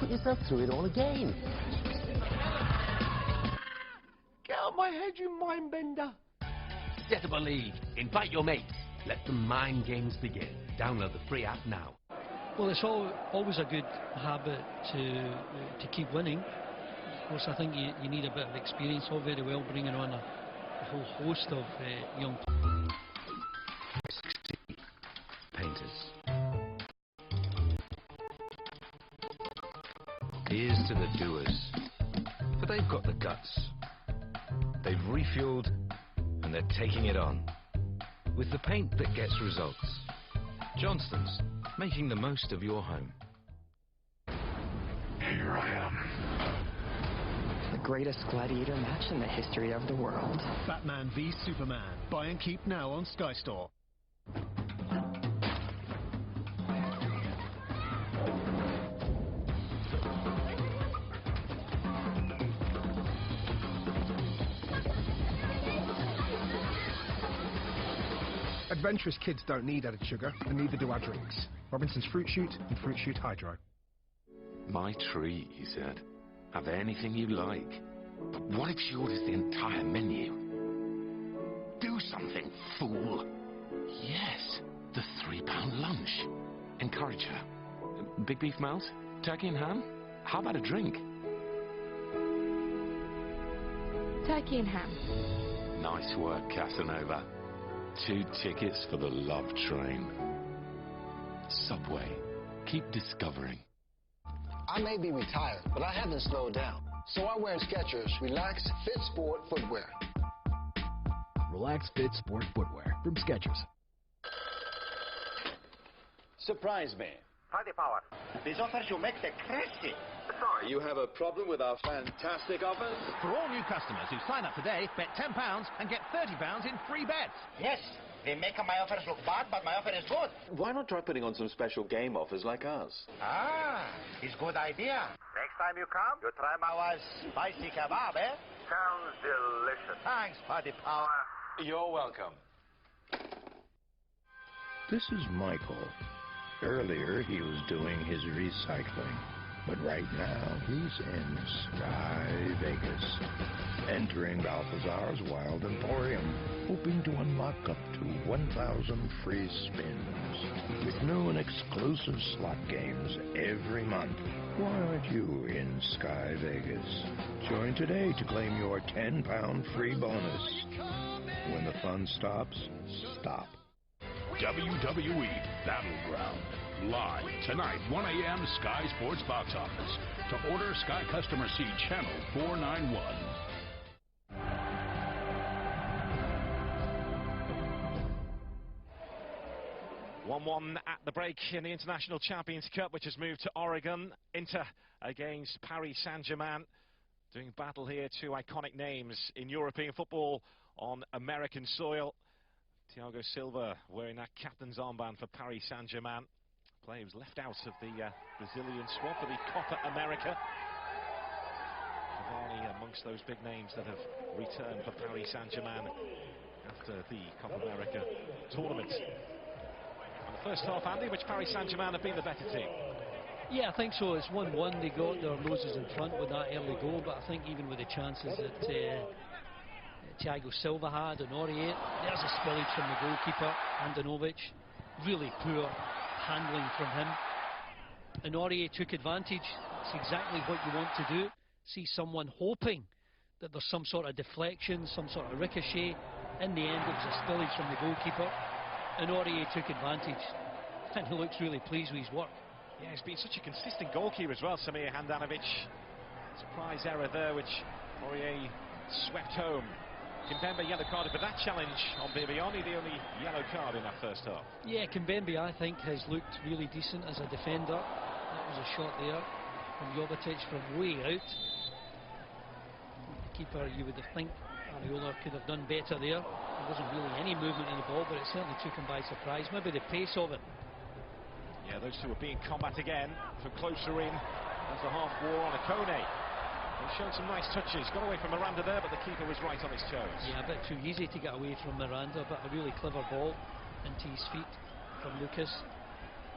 put yourself through it all again. Get out of my head, you mind bender. Set up a league. Invite your mates. Let the mind games begin. Download the free app now. Well, it's always a good habit to keep winning. Of course, I think you need a bit of experience. All very well bringing on a whole host of young painters. Here's to the doers, for they've got the guts. They've refueled and they're taking it on with the paint that gets results. Johnston's, making the most of your home. Here I am. The greatest gladiator match in the history of the world. Batman v Superman. Buy and keep now on Sky Store. Adventurous kids don't need added sugar, and neither do our drinks. Robinson's Fruit Shoot and Fruit Shoot Hydro. My tree, he said. Have anything you like. But what if she orders the entire menu? Do something, fool. Yes, the £3 lunch. Encourage her. Big beef melt? Turkey and ham? How about a drink? Turkey and ham. Nice work, Casanova. 2 tickets for the love train. Subway. Keep discovering. I may be retired, but I haven't slowed down. So I'm wearing Skechers Relax Fit Sport footwear. Relax Fit Sport footwear from Skechers. Surprise me. Party power. These offers you make the crazy. Sorry. You have a problem with our fantastic offers? For all new customers who sign up today, bet £10 and get £30 in free bets. Yes, they make my offers look bad, but my offer is good. Why not try putting on some special game offers like ours? Ah, it's a good idea. Next time you come, you try my spicy kebab, eh? Sounds delicious. Thanks, Party Power. You're welcome. This is Michael. Earlier, he was doing his recycling. But right now, he's in Sky Vegas, entering Balthazar's Wild Emporium, hoping to unlock up to 1,000 free spins. With new and exclusive slot games every month. Why aren't you in Sky Vegas? Join today to claim your £10 free bonus. When the fun stops, stop. WWE Battleground. Live tonight, 1 a.m. Sky Sports Box Office. To order, Sky Customer C Channel 491. 1-1 at the break in the International Champions Cup, which has moved to Oregon. Inter against Paris Saint-Germain. Doing battle here, 2 iconic names in European football on American soil. Thiago Silva wearing that captain's armband for Paris Saint-Germain. Player who's left out of the Brazilian squad for the Copa America. Cavani amongst those big names that have returned for Paris Saint-Germain after the Copa America tournament. And the first half, Andy, which Paris Saint-Germain have been the better team. Yeah, I think so. It's 1-1. They got their noses in front with that early goal, but I think even with the chances that Thiago Silva had and Aurier, there's a spillage from the goalkeeper, Andanovic. Really poor handling from him. And Aurier took advantage. It's exactly what you want to do. See someone hoping that there's some sort of deflection, some sort of ricochet. In the end, it was a spillage from the goalkeeper, and Aurier took advantage. And he looks really pleased with his work. Yeah, he's been such a consistent goalkeeper as well, Samir Handanovic. Surprise error there, which Aurier swept home. Kimpembe yellow carded for that challenge on Bibiani, the only yellow card in that first half. Yeah, Kimpembe, I think, has looked really decent as a defender. That was a shot there from Jovetic from way out. The keeper, you would think Areola could have done better there. There wasn't really any movement in the ball, but it certainly took him by surprise. Maybe the pace of it. Yeah, those two are being combat again from closer in as the half wore on Akone. He showed some nice touches, got away from Miranda there, but the keeper was right on his toes. Yeah, a bit too easy to get away from Miranda, but a really clever ball into his feet from Lucas.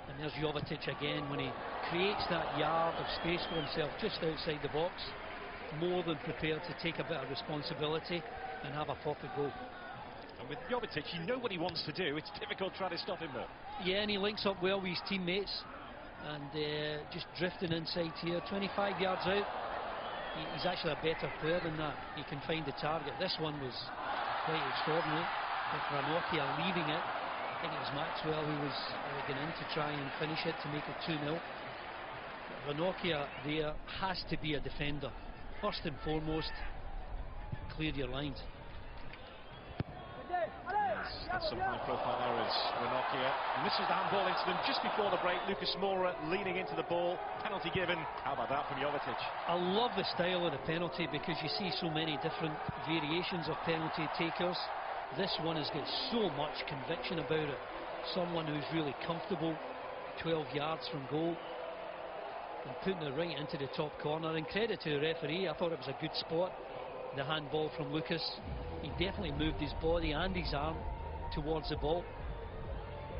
And there's Jovetic again when he creates that yard of space for himself just outside the box. More than prepared to take a bit of responsibility and have a pocket goal. And with Jovetic, you know what he wants to do. It's difficult trying to stop him though. Yeah, and he links up well with his teammates. And just drifting inside here, 25 yards out. He's actually a better player than that. He can find the target. This one was quite extraordinary. With Ranocchia leaving it, I think it was Maxwell who was going in to try and finish it to make it 2-0. Ranocchia there has to be a defender. First and foremost, clear your lines. That's some high-profile errors. Ranocchia misses the handball incident just before the break. Lucas Moura leaning into the ball. Penalty given. How about that from Jovetic? I love the style of the penalty because you see so many different variations of penalty takers. This one has got so much conviction about it. Someone who's really comfortable 12 yards from goal and putting it right into the top corner. And credit to the referee, I thought it was a good spot. The handball from Lucas. He definitely moved his body and his arm towards the ball,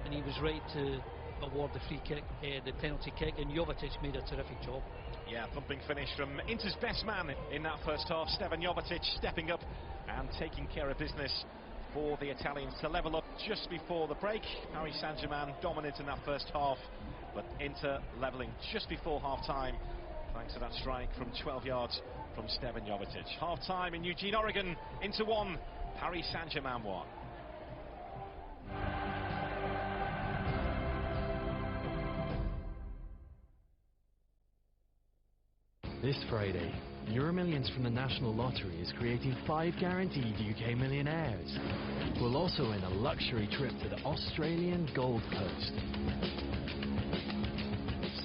and he was right to award the free kick, the penalty kick, and Jovetic made a terrific job. Yeah, thumping finish from Inter's best man in that first half. Stevan Jovetic stepping up and taking care of business for the Italians to level up just before the break. Paris Saint-Germain dominant in that first half, but Inter levelling just before half-time thanks to that strike from 12 yards from Stevan Jovetic. Half-time in Eugene, Oregon. Inter 1, Paris Saint-Germain 1. This Friday, EuroMillions from the National Lottery is creating 5 guaranteed UK millionaires. We'll also win a luxury trip to the Australian Gold Coast.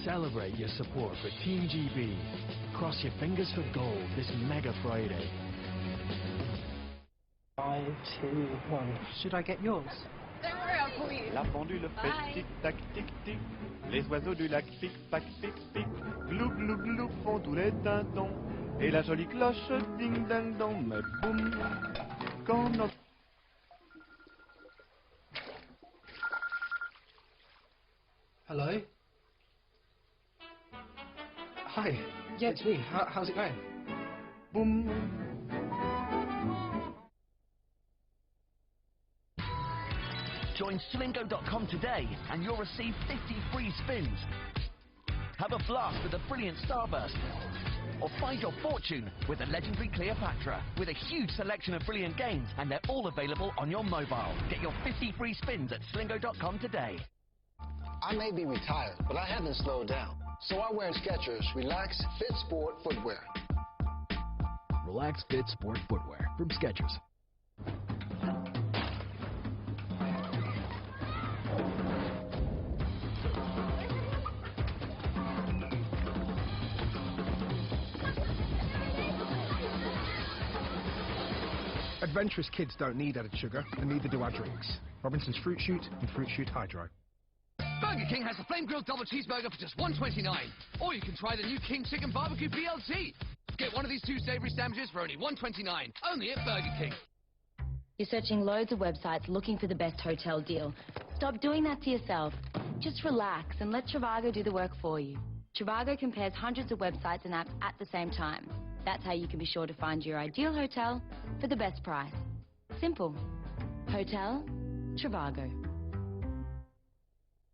Celebrate your support for Team GB. Cross your fingers for gold this Mega Friday. 5, 2, 1. Should I get yours? Don't worry, I'll call you. La pendule fait Bye. tic-tac, tic-tic. Les oiseaux du lac pic-pac, pic-pic. Glou, glou, glou font tous les tintons. Et la jolie cloche ding-ding-dong. Mais boum, quand notre... Hello? Hi. Yeah, it's me. How's it going? Boom. Join Slingo.com today and you'll receive 50 free spins. Have a blast with a brilliant starburst. Or find your fortune with a legendary Cleopatra. With a huge selection of brilliant games and they're all available on your mobile. Get your 50 free spins at Slingo.com today. I may be retired, but I haven't slowed down. So I wear Skechers Relax Fit Sport footwear. Relax Fit Sport Footwear from Skechers. Adventurous kids don't need added sugar, and neither do our drinks. Robinson's Fruit Shoot and Fruit Shoot Hydro. Burger King has a flame grilled double cheeseburger for just $1.29. Or you can try the new King Chicken Barbecue BLT. Get one of these 2 savory sandwiches for only $1.29. Only at Burger King. You're searching loads of websites looking for the best hotel deal. Stop doing that to yourself. Just relax and let Trivago do the work for you. Trivago compares hundreds of websites and apps at the same time. That's how you can be sure to find your ideal hotel for the best price. Simple. Hotel Trivago.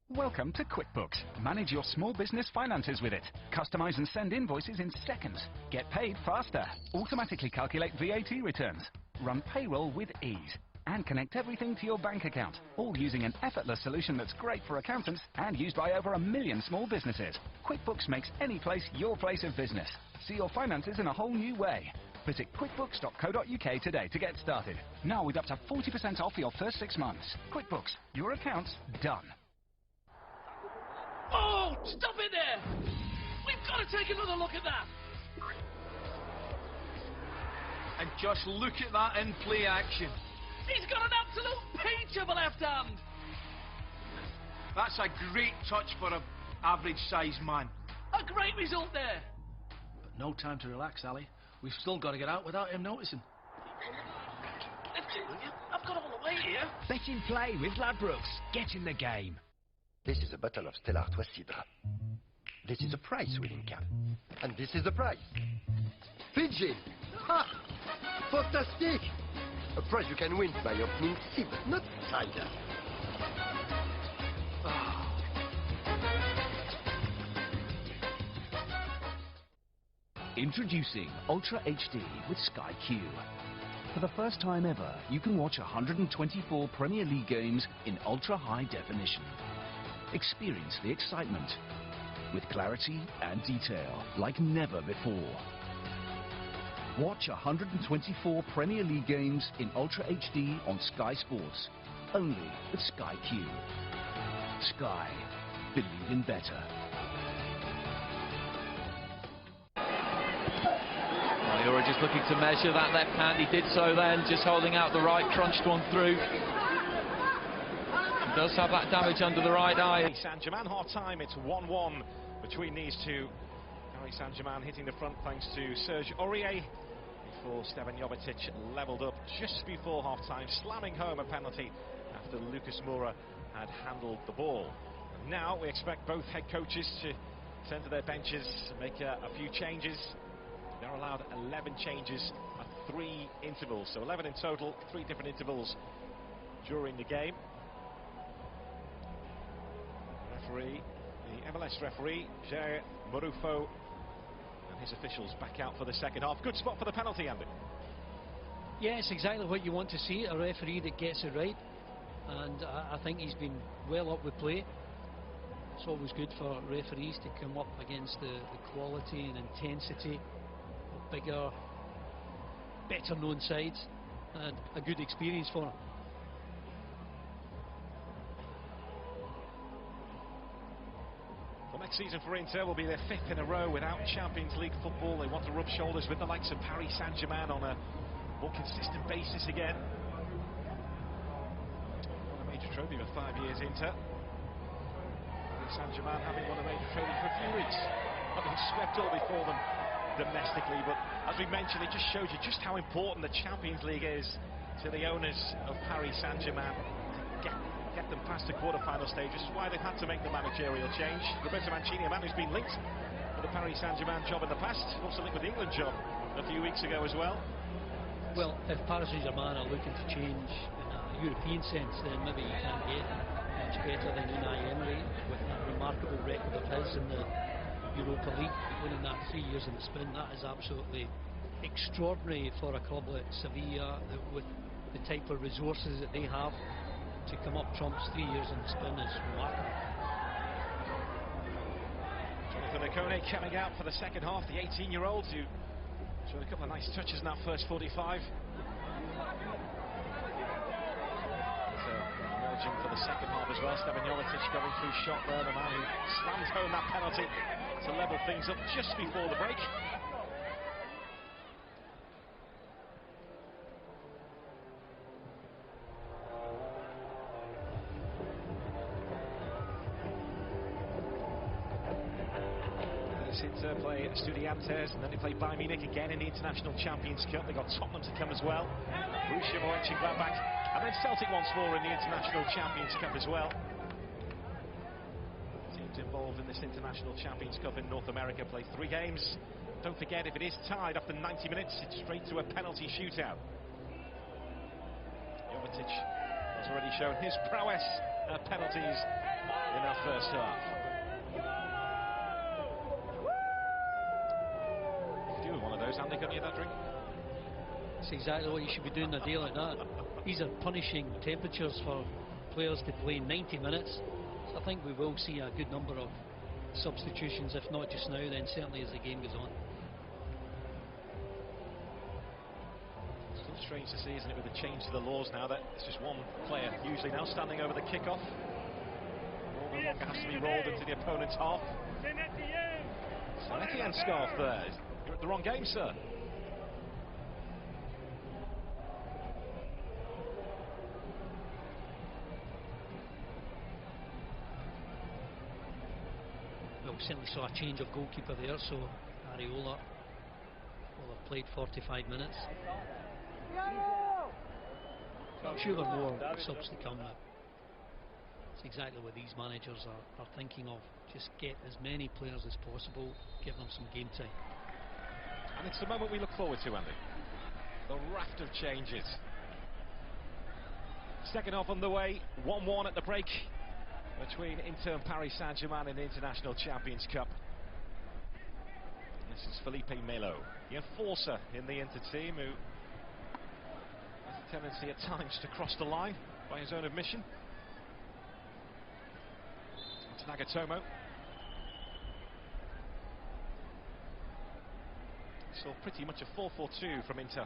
Welcome to QuickBooks. Manage your small business finances with it. Customize and send invoices in seconds. Get paid faster. Automatically calculate VAT returns. Run payroll with ease. And connect everything to your bank account. All using an effortless solution that's great for accountants and used by over 1 million small businesses. QuickBooks makes any place your place of business. See your finances in a whole new way. Visit quickbooks.co.uk today to get started. Now with up to 40% off your first 6 months. QuickBooks. Your account's done. Oh, stop it there! We've got to take another look at that! And just look at that in-play action. He's got an absolute peach of a left hand! That's a great touch for an average-sized man. A great result there! But no time to relax, Ali. We've still got to get out without him noticing. I've got all the way here. Bet in play with Ladbrokes. Get in the game. This is a bottle of Stella Artois Cidre. This is a prize-winning cap. And this is the prize. Pigeon! Ha! Fantastic! A prize you can win by opening seed, not tiger. Introducing Ultra HD with Sky Q. For the first time ever, you can watch 124 Premier League games in ultra high definition. Experience the excitement with clarity and detail like never before. Watch 124 Premier League games in Ultra HD on Sky Sports, only with Sky Q. Sky. Believe in better. You're just looking to measure that left hand. He did so then, just holding out the right, crunched one through. He does have that damage under the right eye. Saint-Germain half time, it's 1-1 between these two. Paris Saint-Germain hitting the front thanks to Serge Aurier before Stevan Jovetic levelled up just before half time, slamming home a penalty after Lucas Moura had handled the ball. And now we expect both head coaches to turn to their benches, make a few changes. They're allowed 11 changes at 3 intervals, so 11 in total, 3 different intervals during the game. Referee, the MLS referee, Jair Marufo, and his officials back out for the second half. Good spot for the penalty, Andy. Yeah, it's exactly what you want to see, a referee that gets it right, and I think he's been well up with play. It's always good for referees to come up against the quality and intensity of bigger, better known sides, and a good experience for him. Well, next season for Inter will be their 5th in a row without Champions League football. They want to rub shoulders with the likes of Paris Saint-Germain on a more consistent basis again. Won a major trophy for 5 years, Inter. Paris Saint-Germain having won a major trophy for a few weeks. Having swept all before them domestically, but as we mentioned, it just shows you just how important the Champions League is to the owners of Paris Saint-Germain to get them past the quarter-final stage. This is why they've had to make the managerial change. Roberto Mancini, a man who's been linked with the Paris Saint-Germain job in the past, also linked with the England job a few weeks ago as well. Well, if Paris Saint-Germain are looking to change in a European sense, then maybe you can't get much better than Unai Emery with that remarkable record of his in the Europa League, winning that 3 years in the spin. That is absolutely extraordinary for a club like Sevilla, with the type of resources that they have. To come up trumps 3 years in the spin is remarkable. Jonathan Okone coming out for the second half, the 18-year-old who showed a couple of nice touches in that first 45. Emerging for the second half as well, Stevan Jovetic going through shot there, the man who slammed home that penalty to level things up just before the break. Inter play Estudiantes, and then they play Bayern Munich again in the International Champions Cup. They've got Tottenham to come as well, Borussia Mönchengladbach, and then Celtic once more in the International Champions Cup as well. Teams involved in this International Champions Cup in North America play 3 games. Don't forget, if it is tied after 90 minutes, it's straight to a penalty shootout. Jovetic has already shown his prowess at penalties in that first half. One of those, Andy, couldn't you, that drink? That's exactly what you should be doing a day like that. These are punishing temperatures for players to play 90 minutes. So I think we will see a good number of substitutions, if not just now, then certainly as the game goes on. Still strange to see, isn't it, with the change to the laws now, that it's just one player usually now standing over the kickoff. Ball no longer has to be rolled into the opponent's half. Saint-Étienne scarf there. You're at the wrong game, sir. Well, we certainly saw a change of goalkeeper there, so Areola will have played 45 minutes. I'm sure there are more subs to come now. It's exactly what these managers are thinking of. Just get as many players as possible, give them some game time. And it's the moment we look forward to, Andy. The raft of changes. Second half on the way, 1-1 at the break between Inter and Paris Saint-Germain in the International Champions Cup. This is Felipe Melo, the enforcer in the Inter team, who has a tendency at times to cross the line by his own admission. It's Nagatomo. Saw pretty much a 4-4-2 from Inter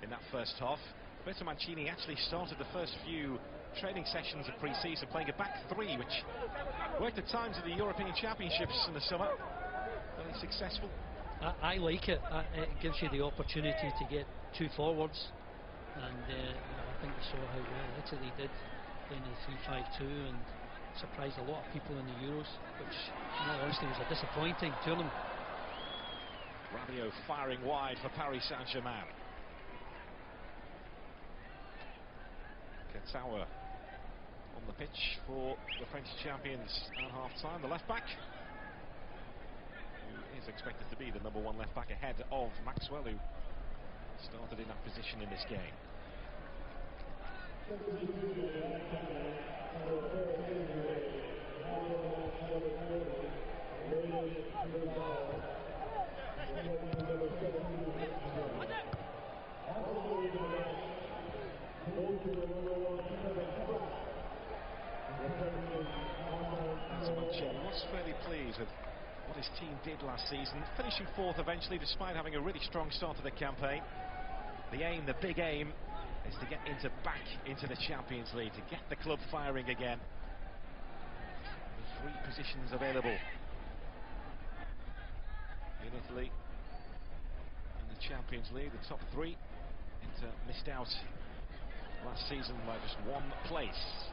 in that first half. Roberto Mancini actually started the first few training sessions of pre-season playing a back three, which worked at times in the European Championships in the summer. Very successful. I like it. It gives you the opportunity to get two forwards, and I think we saw how well Italy did playing in the 3-5-2 and surprised a lot of people in the Euros, which, in all honesty, was a disappointing tournament. Rabiot firing wide for Paris Saint-Germain. Cacaca on the pitch for the French champions at half-time. The left-back, who is expected to be the #1 left-back ahead of Maxwell, who started in that position in this game. Mancini was fairly pleased with what his team did last season, finishing fourth eventually despite having a really strong start to the campaign. The aim, the big aim, is to get back into the Champions League, to get the club firing again. With 3 positions available in Italy in the Champions League, the top 3. Inter missed out last season by just 1 place,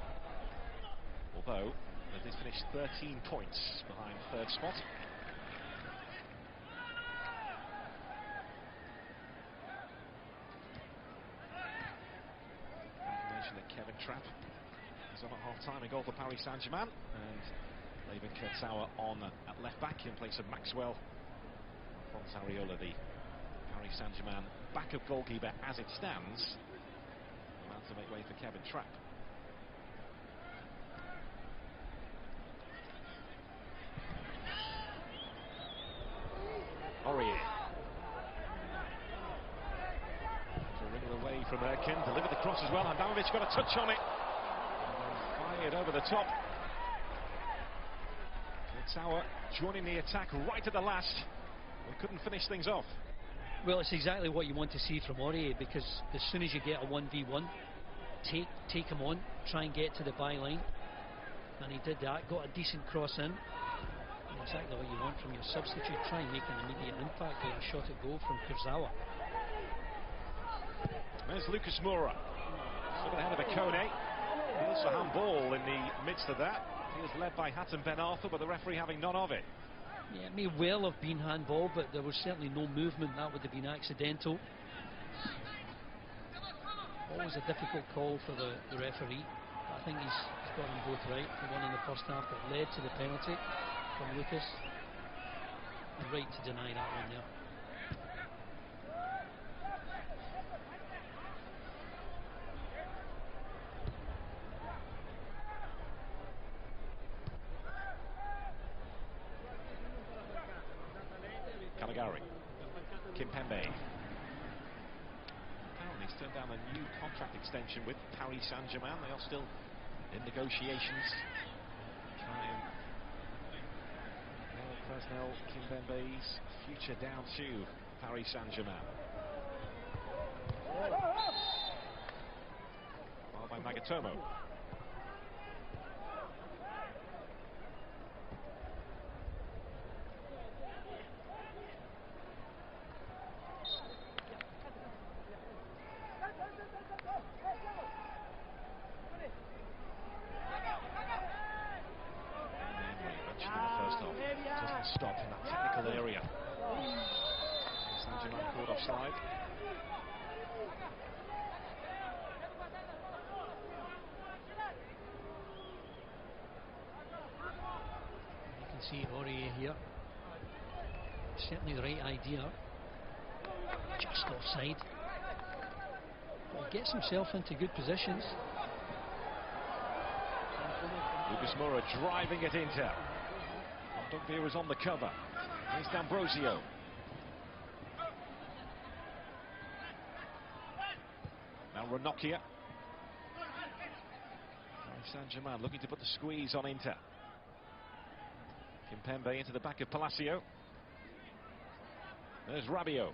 although they did finish 13 points behind third spot. Confirmation that Kevin Trapp is on at half-time, a goal for Paris Saint-Germain, and Leivin Kurzawa on at left-back in place of Maxwell. Alphonse Areola, the Paris Saint-Germain backup goalkeeper as it stands, about to make way for Kevin Trapp. Aurier. To ring it away from Erkin, delivered the cross as well, and Handanovic got a touch on it. Fired over the top. Kurzawa joining the attack right at the last. We couldn't finish things off. Well, it's exactly what you want to see from Aurier, because as soon as you get a 1v1, take him on, try and get to the byline, and he did that, got a decent cross in. Exactly what you want from your substitute. Try and make an immediate impact with a shot at goal from Kurzawa. There's Lucas Moura, still ahead of Akone. Feels for handball in the midst of that. He was led by Hatton Ben Arthur, but the referee having none of it. Yeah, it may well have been handball, but there was certainly no movement. That would have been accidental. Always a difficult call for the referee. But I think he's got them both right. The one in the first half that led to the penalty from Lucas. Right to deny that one there. Caligari, Kimpembe. Apparently he's turned down a new contract extension with Paris Saint-Germain. They are still in negotiations. Try and Presnel Kimpembe's future down to Paris Saint-Germain. Followed by Nagatomo. Doesn't stop in that technical area. Saint-Germain caught offside. can see Aurier here. Certainly the right idea. Just offside. But he gets himself into good positions. Lucas Moura driving it into. Dunkbeer is on the cover. Here's D'Ambrosio. Now Ranocchia. Saint-Germain looking to put the squeeze on Inter. Kimpembe into the back of Palacio. There's Rabiot.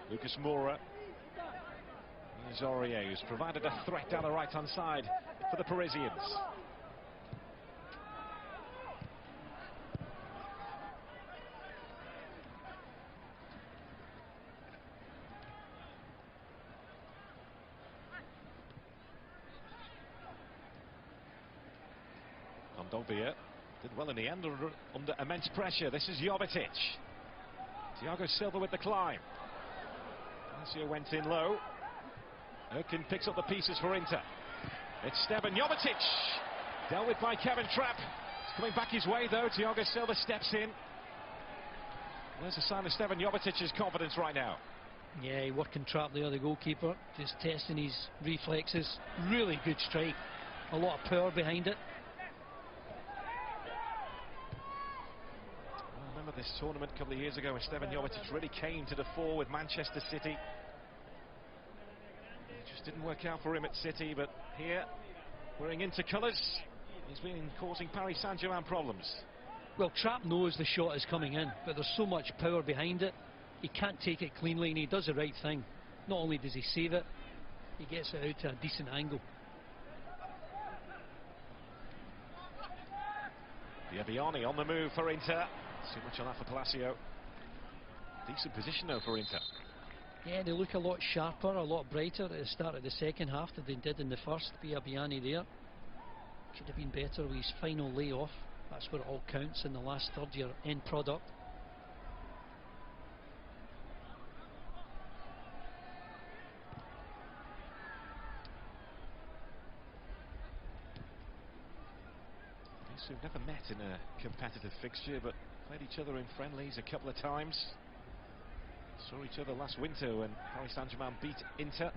Lucas Moura. Here's Aurier, who's provided a threat down the right-hand side for the Parisians. Donkbeer did well in the end under immense pressure. This is Jovetic. Thiago Silva with the climb. Palacio went in low. Erkin picks up the pieces for Inter. It's Stevan Jovetic. Dealt with by Kevin Trapp. It's coming back his way though. Thiago Silva steps in. There's a sign of Stevan Jovetic's confidence right now. Yeah, he working Trapp there, the goalkeeper. Just testing his reflexes. Really good strike. A lot of power behind it. This tournament a couple of years ago when Stevan Jovetic really came to the fore with Manchester City. It just didn't work out for him at City, but here, wearing Inter colours, he's been causing Paris Saint-Germain problems. Well, Trapp knows the shot is coming in, but there's so much power behind it, he can't take it cleanly, and he does the right thing. Not only does he save it, he gets it out to a decent angle. Biabiani on the move for Inter. Too much on that for Palacio. Decent position though for Inter. Yeah, they look a lot sharper, a lot brighter at the start of the second half than they did in the first. Biabiani there. Could have been better with his final layoff. That's where it all counts in the last third, your end product. These two have never met in a competitive fixture, but played each other in friendlies a couple of times. Saw each other last winter when Paris Saint-Germain beat Inter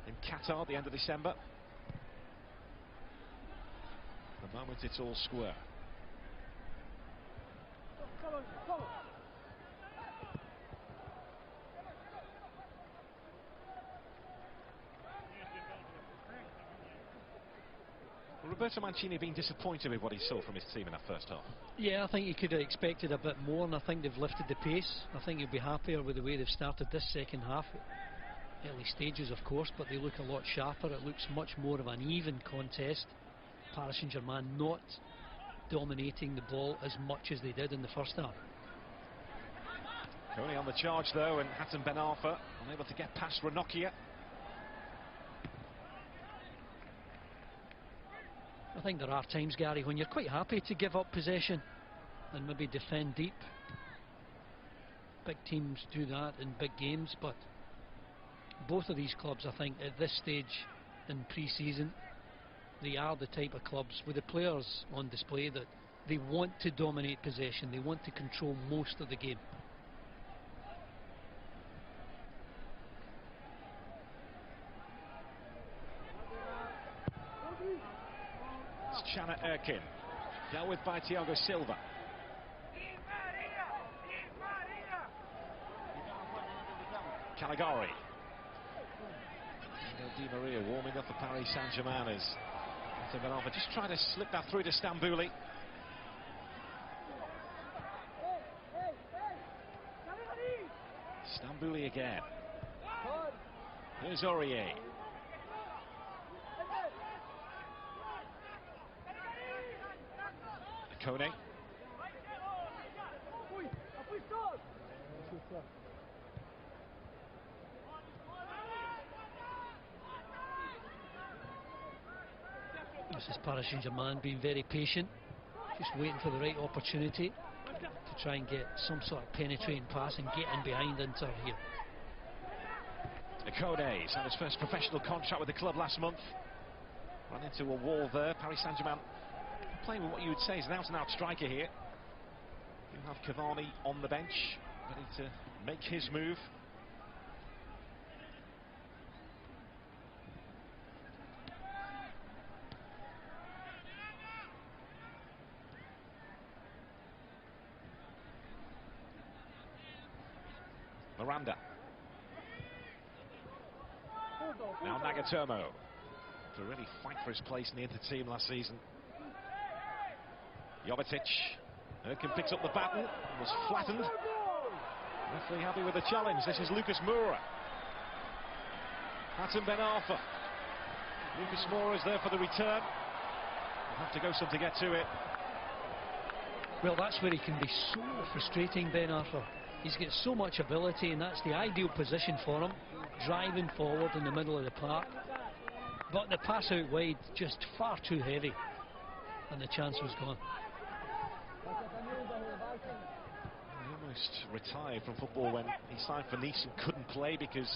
in Qatar at the end of December. At the moment it's all square. Roberto Mancini being disappointed with what he saw from his team in that first half. Yeah, I think he could have expected a bit more, and I think they've lifted the pace. I think he'll be happier with the way they've started this second half. Early stages, of course, but they look a lot sharper. It looks much more of an even contest. Paris Saint-Germain not dominating the ball as much as they did in the first half. Kone on the charge though, and Hatem Ben Arfa unable to get past Ranocchia. I think there are times, Gary, when you're quite happy to give up possession and maybe defend deep. Big teams do that in big games, but both of these clubs, I think, at this stage in pre-season, they are the type of clubs with the players on display that they want to dominate possession, they want to control most of the game. Chana Erkin, dealt with by Thiago Silva. Caligari. Di Maria warming up for Paris Saint-Germain as Ben Arfa just trying to slip that through to Stambouli. Stambouli again. Here's Aurier. Kone. This is Paris Saint-Germain being very patient, just waiting for the right opportunity to try and get some sort of penetrating pass and get in behind Inter here. Kone signed his first professional contract with the club last month. Ran into a wall there. Paris Saint-Germain playing with what you would say is an out-and-out striker here. You have Cavani on the bench, ready to make his move. Miranda. Now Nagatomo to really fight for his place in the inter-team last season. Jovetic. Erkin picks up the baton, was flattened. Referee happy with the challenge. This is Lucas Moura. Hatem Ben Arfa. Lucas Moura is there for the return. He'll have to go some to get to it. Well, that's where he can be so frustrating, Ben Arfa. He's got so much ability, and that's the ideal position for him, driving forward in the middle of the park. But the pass out wide, just far too heavy, and the chance was gone. He almost retired from football when he signed for Nice and couldn't play because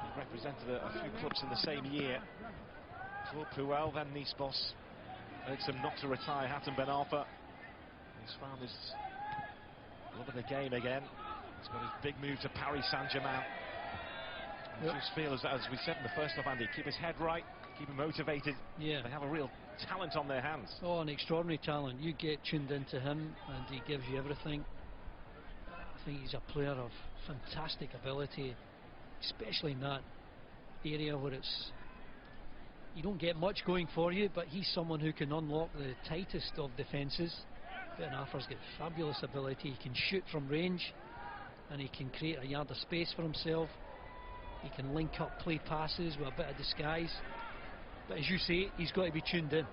he represented a few clubs in the same year. Claude Puel, then Nice boss, urged him not to retire. Hatem Ben Arfa, he's found his love of the game again. He's got his big move to Paris Saint-Germain. Yep. Just feel, as we said in the first half, Andy, keep his head right, keep him motivated. Yeah. They have a real talent on their hands. Oh, an extraordinary talent. You get tuned into him and he gives you everything. I think he's a player of fantastic ability, especially in that area where you don't get much going for you, but he's someone who can unlock the tightest of defences. Ben Arfa's got fabulous ability. He can shoot from range and he can create a yard of space for himself. He can link up play passes with a bit of disguise. But as you say, he's got to be tuned in.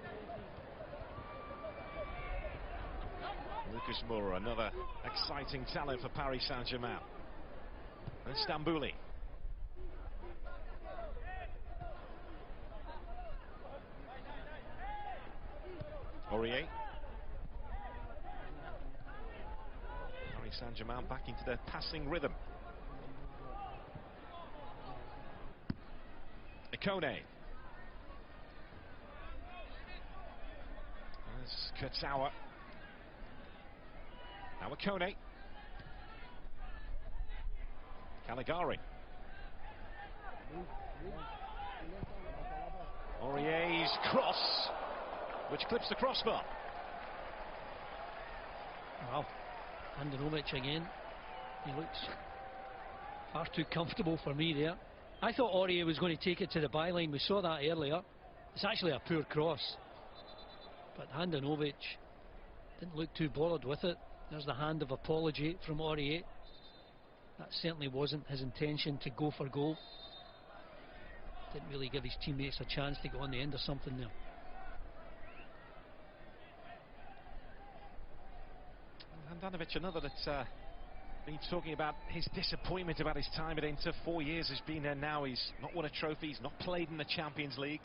Lucas Moura, another exciting talent for Paris Saint-Germain. And Stambouli. Aurier. Paris Saint-Germain back into their passing rhythm. Ikone. There's Kurzawa. Now Ikone. Caligari. Aurier's cross, which clips the crossbar. Wow. Handanovic again. He looks far too comfortable for me there. I thought Aurier was going to take it to the byline. We saw that earlier. It's actually a poor cross. But Handanovic didn't look too bothered with it. There's the hand of apology from Aurier. That certainly wasn't his intention to go for goal. Didn't really give his teammates a chance to go on the end of something there. Handanovic, another that's been talking about his disappointment about his time at Inter. 4 years has been there now. He's not won a trophy. He's not played in the Champions League.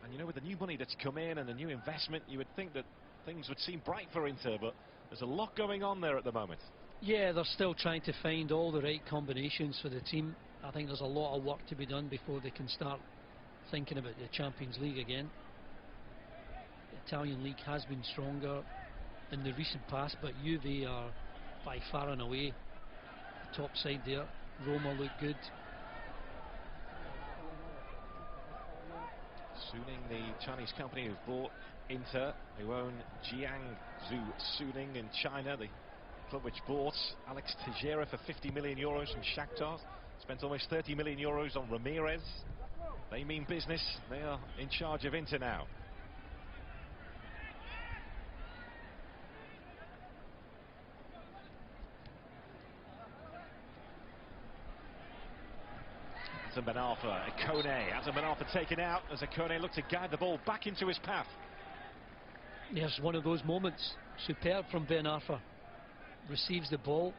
And you know, with the new money that's come in and the new investment, you would think that things would seem bright for Inter, but there's a lot going on there at the moment. Yeah, they're still trying to find all the right combinations for the team. I think there's a lot of work to be done before they can start thinking about the Champions League again. The Italian league has been stronger in the recent past, but Juve are by far and away the top side there. Roma look good. Suning, the Chinese company who've bought Inter, who own Jiangsu Suning in China, the club which bought Alex Teixeira for 50 million euros from Shakhtar, spent almost 30 million euros on Ramirez. They mean business. They are in charge of Inter now. Hatem Ben Arfa, Ikone. Hatem Ben Arfa taken out as Ikone looked to guide the ball back into his path. Yes, one of those moments. Superb from Ben Arfa. Receives the ball,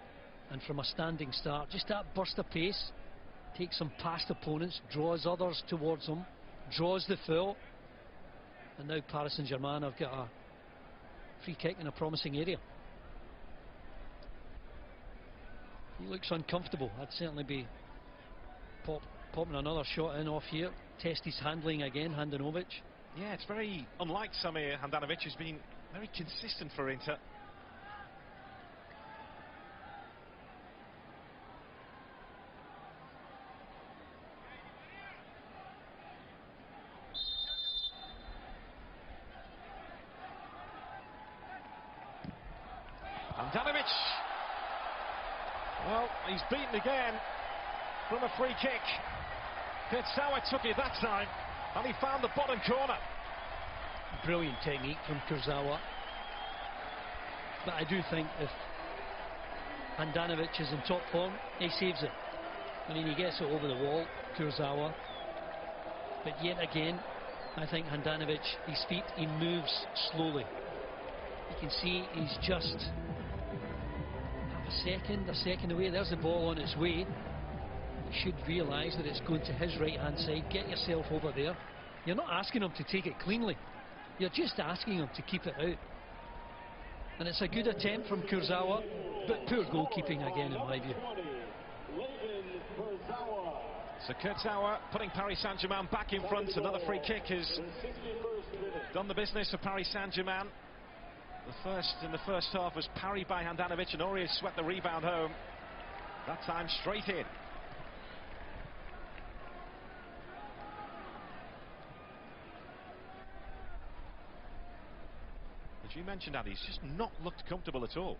and from a standing start, just that burst of pace, takes them past opponents, draws others towards him, draws the foul, and now Paris Saint-Germain have got a free kick in a promising area. He looks uncomfortable. I'd certainly be popping another shot in off here. Test his handling again, Handanovic. Yeah, it's very unlike Samir Handanovic, who's been very consistent for Inter. Handanovic! Well, he's beaten again from a free kick. Kurzawa took it that time, and he found the bottom corner. Brilliant technique from Kurzawa. But I do think if Handanovic is in top form, he saves it. I mean, he gets it over the wall, Kurzawa. But yet again, I think Handanovic, his feet, he moves slowly. You can see he's just a second away. There's the ball on its way. You should realise that it's going to his right-hand side. Get yourself over there. You're not asking him to take it cleanly. You're just asking him to keep it out. And it's a good attempt from Kurzawa, but poor goalkeeping again in my view. So Kurzawa putting Paris Saint-Germain back in front. Another free kick has done the business for Paris Saint-Germain. The first in the first half was parried by Handanovic, and Aurier swept the rebound home. That time straight in. As you mentioned, Andy, he's just not looked comfortable at all.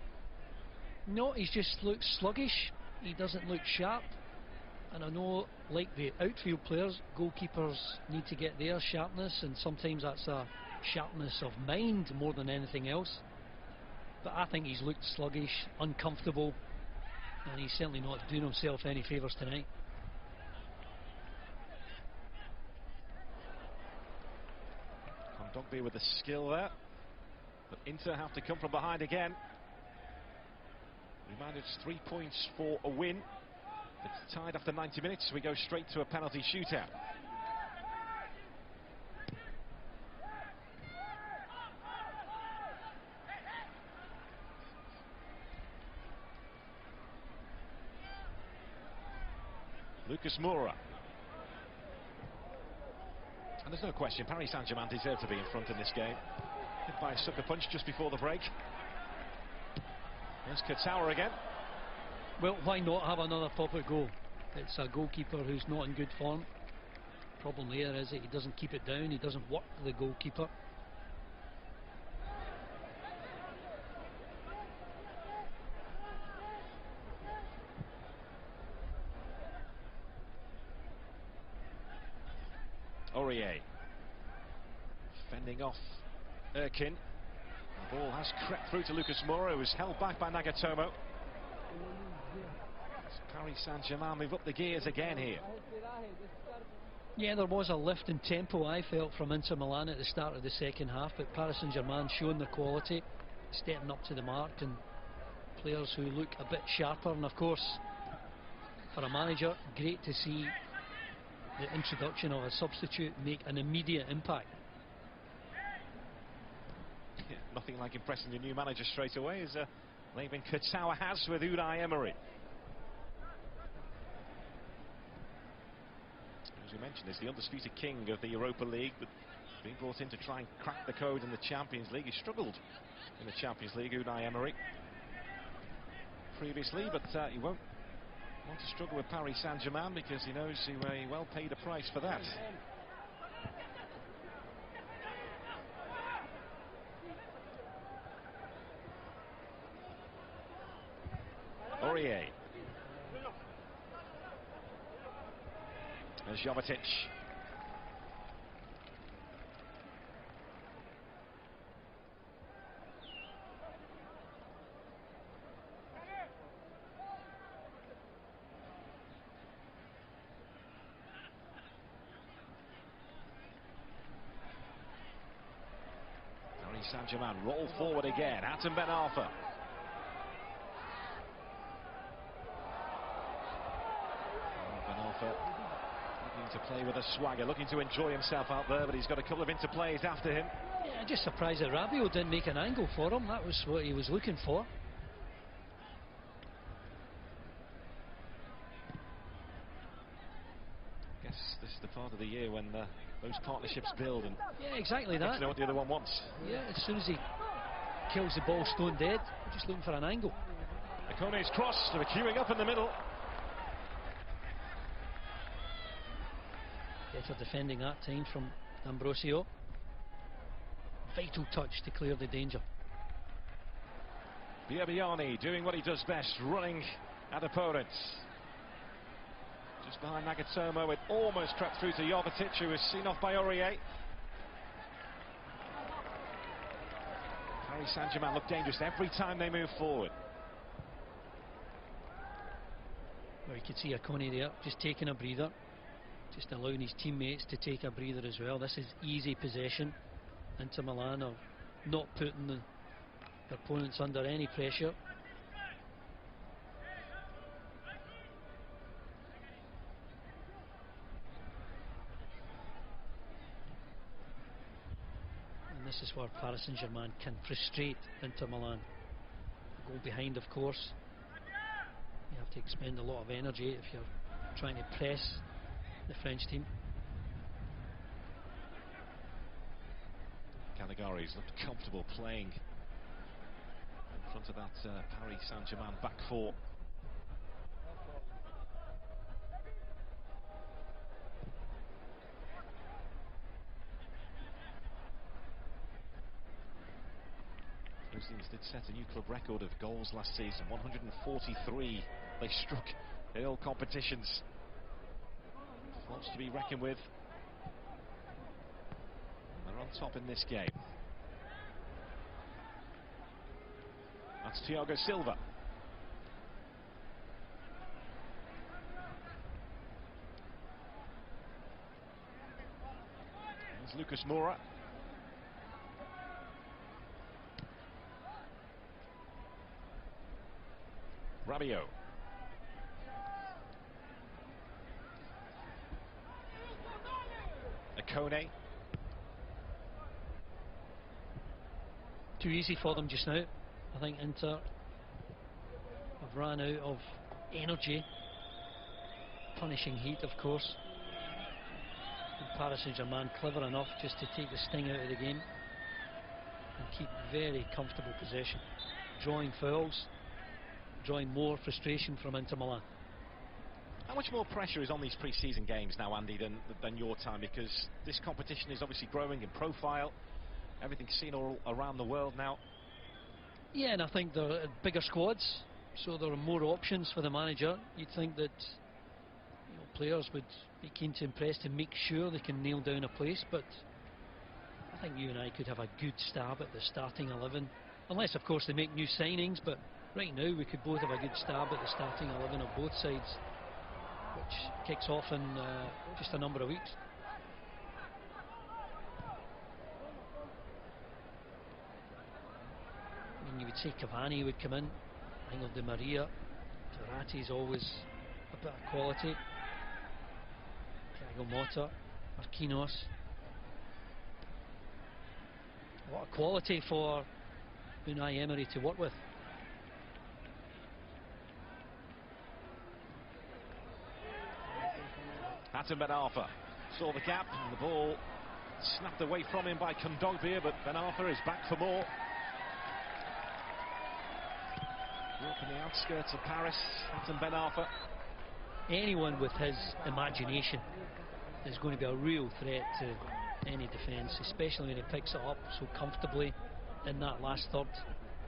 No, he's just looked sluggish. He doesn't look sharp. And I know, like the outfield players, goalkeepers need to get their sharpness, and sometimes that's a sharpness of mind more than anything else. But I think he's looked sluggish, uncomfortable, and he's certainly not doing himself any favours tonight. Kondogbia with the skill there, but Inter have to come from behind again. We managed 3 points for a win. It's tied after 90 minutes. We go straight to a penalty shootout. Lucas Moura. And there's no question, Paris Saint-Germain deserve to be in front in this game. Hit by a sucker punch just before the break. There's Kurzawa again. Well, why not have another pop-out goal? It's a goalkeeper who's not in good form. Problem there is that he doesn't keep it down, he doesn't work the goalkeeper. Aurier fending off Erkin. The ball has crept through to Lucas Moura, who was held back by Nagatomo. Paris Saint-Germain move up the gears again here. Yeah, there was a lift in tempo, I felt, from Inter Milan at the start of the second half, but Paris Saint-Germain showing the quality, stepping up to the mark, and players who look a bit sharper. And of course, for a manager, great to see the introduction of a substitute make an immediate impact. Yeah, nothing like impressing your new manager straight away, as Laban Kurzawa has with Unai Emery. As we mentioned, is the undisputed king of the Europa League, but being brought in to try and crack the code in the Champions League. He struggled in the Champions League, Unai Emery, previously, but he won't want to struggle with Paris Saint-Germain because he knows he well paid a price for that. Aurier. There's Jovetic. Paris Saint-Germain roll forward again. Hatem Ben Arfa. Looking to play with a swagger, looking to enjoy himself out there, but he's got a couple of interplays after him. Yeah, just surprised that Rabiot didn't make an angle for him. That was what he was looking for. I guess this is the part of the year when those partnerships build, and yeah, exactly that. to know what the other one wants. Yeah, as soon as he kills the ball stone dead, we're just looking for an angle. Akone's cross, they were queuing up in the middle. Better defending that time from D'Ambrosio. Vital touch to clear the danger. Biabiani doing what he does best, running at opponents. Just behind Nagatomo, it almost crept through to Jovetic, who was seen off by Aurier. Paris Saint-Germain look dangerous every time they move forward. Well, you could see Akone there, just taking a breather, just allowing his teammates to take a breather as well. This is easy possession. Inter Milan are not putting their opponents under any pressure. And this is where Paris Saint-Germain can frustrate Inter Milan. Go behind, of course. You have to expend a lot of energy if you're trying to press the French team. Caligari's looked comfortable playing in front of that Paris Saint-Germain back four. Muslims did set a new club record of goals last season, 143 they struck in all competitions. Lots to be reckoned with. They're on top in this game. That's Thiago Silva. There's Lucas Moura. Rabiot. Akone. Too easy for them just now. I think Inter have ran out of energy. Punishing heat, of course. And Paris Saint-Germain clever enough just to take the sting out of the game and keep very comfortable possession, drawing fouls, drawing more frustration from Inter Milan. How much more pressure is on these pre-season games now, Andy, than your time? Because this competition is obviously growing in profile. Everything's seen all around the world now. Yeah, and I think there are bigger squads, so there are more options for the manager. You'd think that players would be keen to impress to make sure they can nail down a place, but I think you and I could have a good stab at the starting 11, unless of course they make new signings. But right now we could both have a good stab at the starting 11 on both sides, which kicks off in just a number of weeks. I mean, you would say Cavani would come in, Angel Di Maria, Verratti's always a bit of quality, Thiago Motta, Marquinhos. A lot of quality for Unai Emery to work with. Hatem Ben Arfa saw the gap and the ball snapped away from him by Kondogbia, but Ben Arfa is back for more. Grew up in the outskirts of Paris, Hatem Ben Arfa. Anyone with his imagination is going to be a real threat to any defence, especially when he picks it up so comfortably in that last third.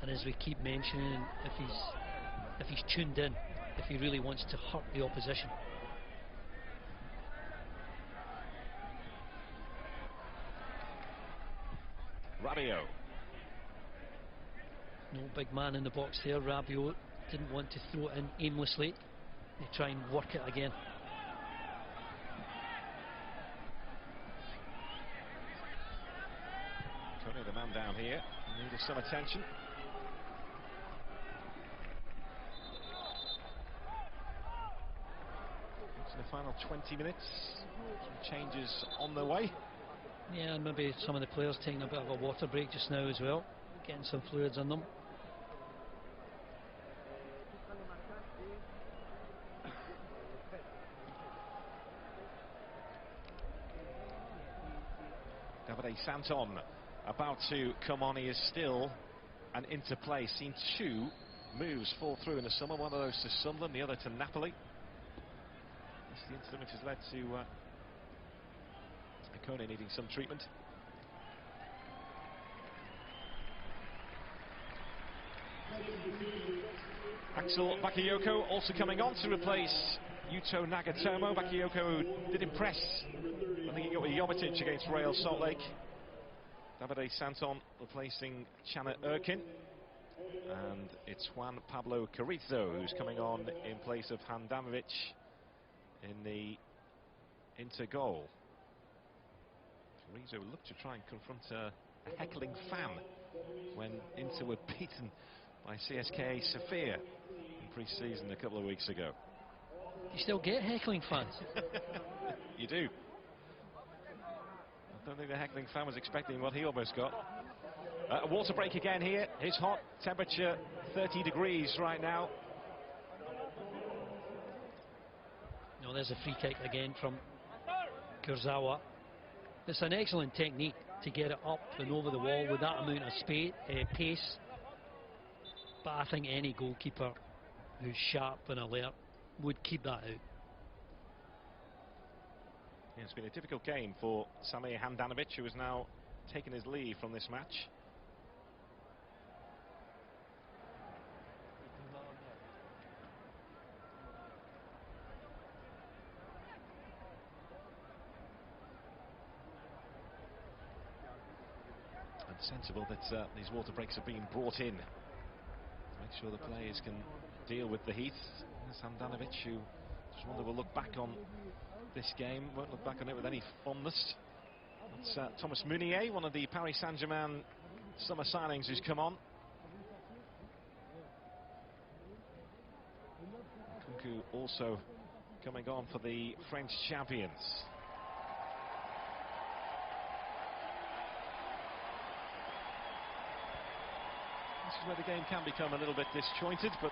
And as we keep mentioning, if he's tuned in, if he really wants to hurt the opposition. Rabiot. No big man in the box there. Rabiot didn't want to throw it in aimlessly. They try and work it again. Kone, the man down here, needed some attention. It's the final 20 minutes. Some changes on the way. Yeah, and maybe some of the players taking a bit of a water break just now as well, getting some fluids on them. Davide Santon about to come on. He is still an interplay. Seen 2 moves fall through in the summer. One of those to Sunderland, the other to Napoli. That's the incident which has led to Akone needing some treatment. Axel Bakayoko also coming on to replace Yuto Nagatomo. Bakayoko did impress. I think he got with Jovetic against Real Salt Lake. Davide Santon replacing Chana Erkin. And it's Juan Pablo Carrizo who's coming on in place of Handanovic in the Inter goal. Carrizo looked to try and confront a heckling fan when Inter were beaten by CSKA Sofia in pre-season a couple of weeks ago. You still get heckling fans? You do. I don't think the heckling fan was expecting what he almost got. A water break again here. It's hot. Temperature 30 degrees right now. No, there's a free kick again from Kurzawa. It's an excellent technique to get it up and over the wall with that amount of pace. But I think any goalkeeper who's sharp and alert would keep that out. Yeah, it's been a difficult game for Samir Handanovic, who has now taken his leave from this match. And sensible that these water breaks are being brought in to make sure the players can deal with the heat. There's Handanovic, who just wonder will look back on this game, won't look back on it with any fondness. It's Thomas Meunier, one of the Paris Saint-Germain summer signings, who's come on. Kunku also coming on for the French champions. This is where the game can become a little bit disjointed, but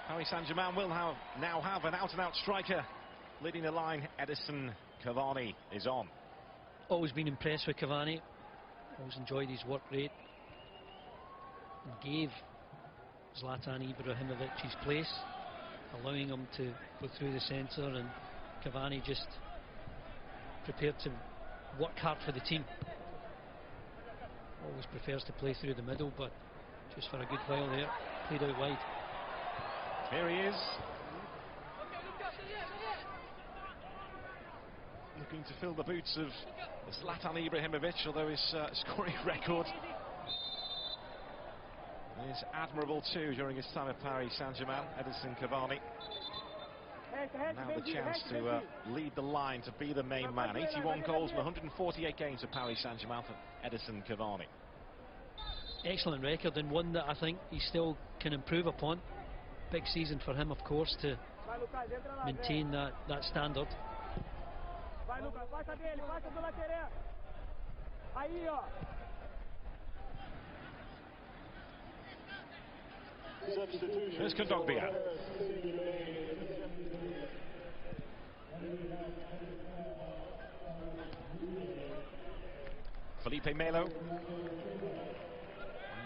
Paris Saint-Germain will now have an out-and-out striker leading the line. Edison Cavani is on. Always been impressed with Cavani. Always enjoyed his work rate. And gave Zlatan Ibrahimovic his place, allowing him to go through the centre, and Cavani just prepared to work hard for the team. Always prefers to play through the middle, but just for a good while there, played out wide. Here he is. Looking to fill the boots of Zlatan Ibrahimovic, although his scoring record is admirable too during his time at Paris Saint-Germain. Edison Cavani. Now the chance to lead the line, to be the main man. 81 goals in 148 games for Paris Saint-Germain for Edison Cavani. Excellent record, and one that I think he still can improve upon. Big season for him, of course, to maintain that standard. Here's Kondogbia. Felipe Melo.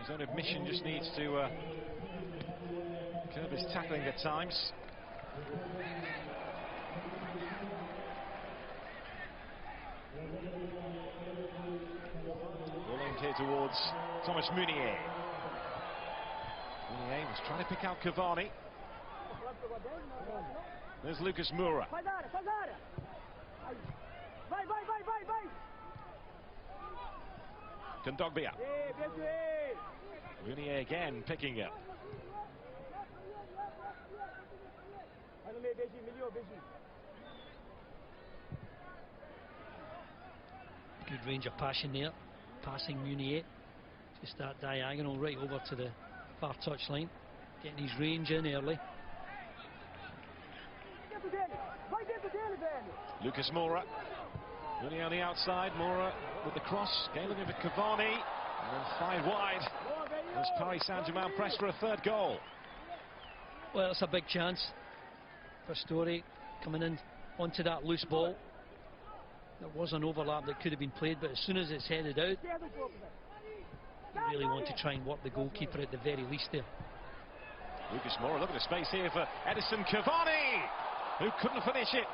His own admission, just needs to curb his tackling at times. Ball aimed here towards Thomas Meunier. Meunier was trying to pick out Cavani. There's Lucas Moura. Kondogbia. Meunier again picking up. Good range of passion there, passing Meunier. Just that diagonal right over to the far touchline, getting his range in early. Lucas Moura. Meunier on the outside, Moura with the cross, again looking for Cavani, and then fired wide as Paris Saint-Germain press for a third goal. Well, it's a big chance for Story coming in onto that loose ball. There was an overlap that could have been played, but as soon as it's headed out, you really want to try and work the goalkeeper at the very least there. Lucas Moura, look at the space here for Edison Cavani, who couldn't finish it.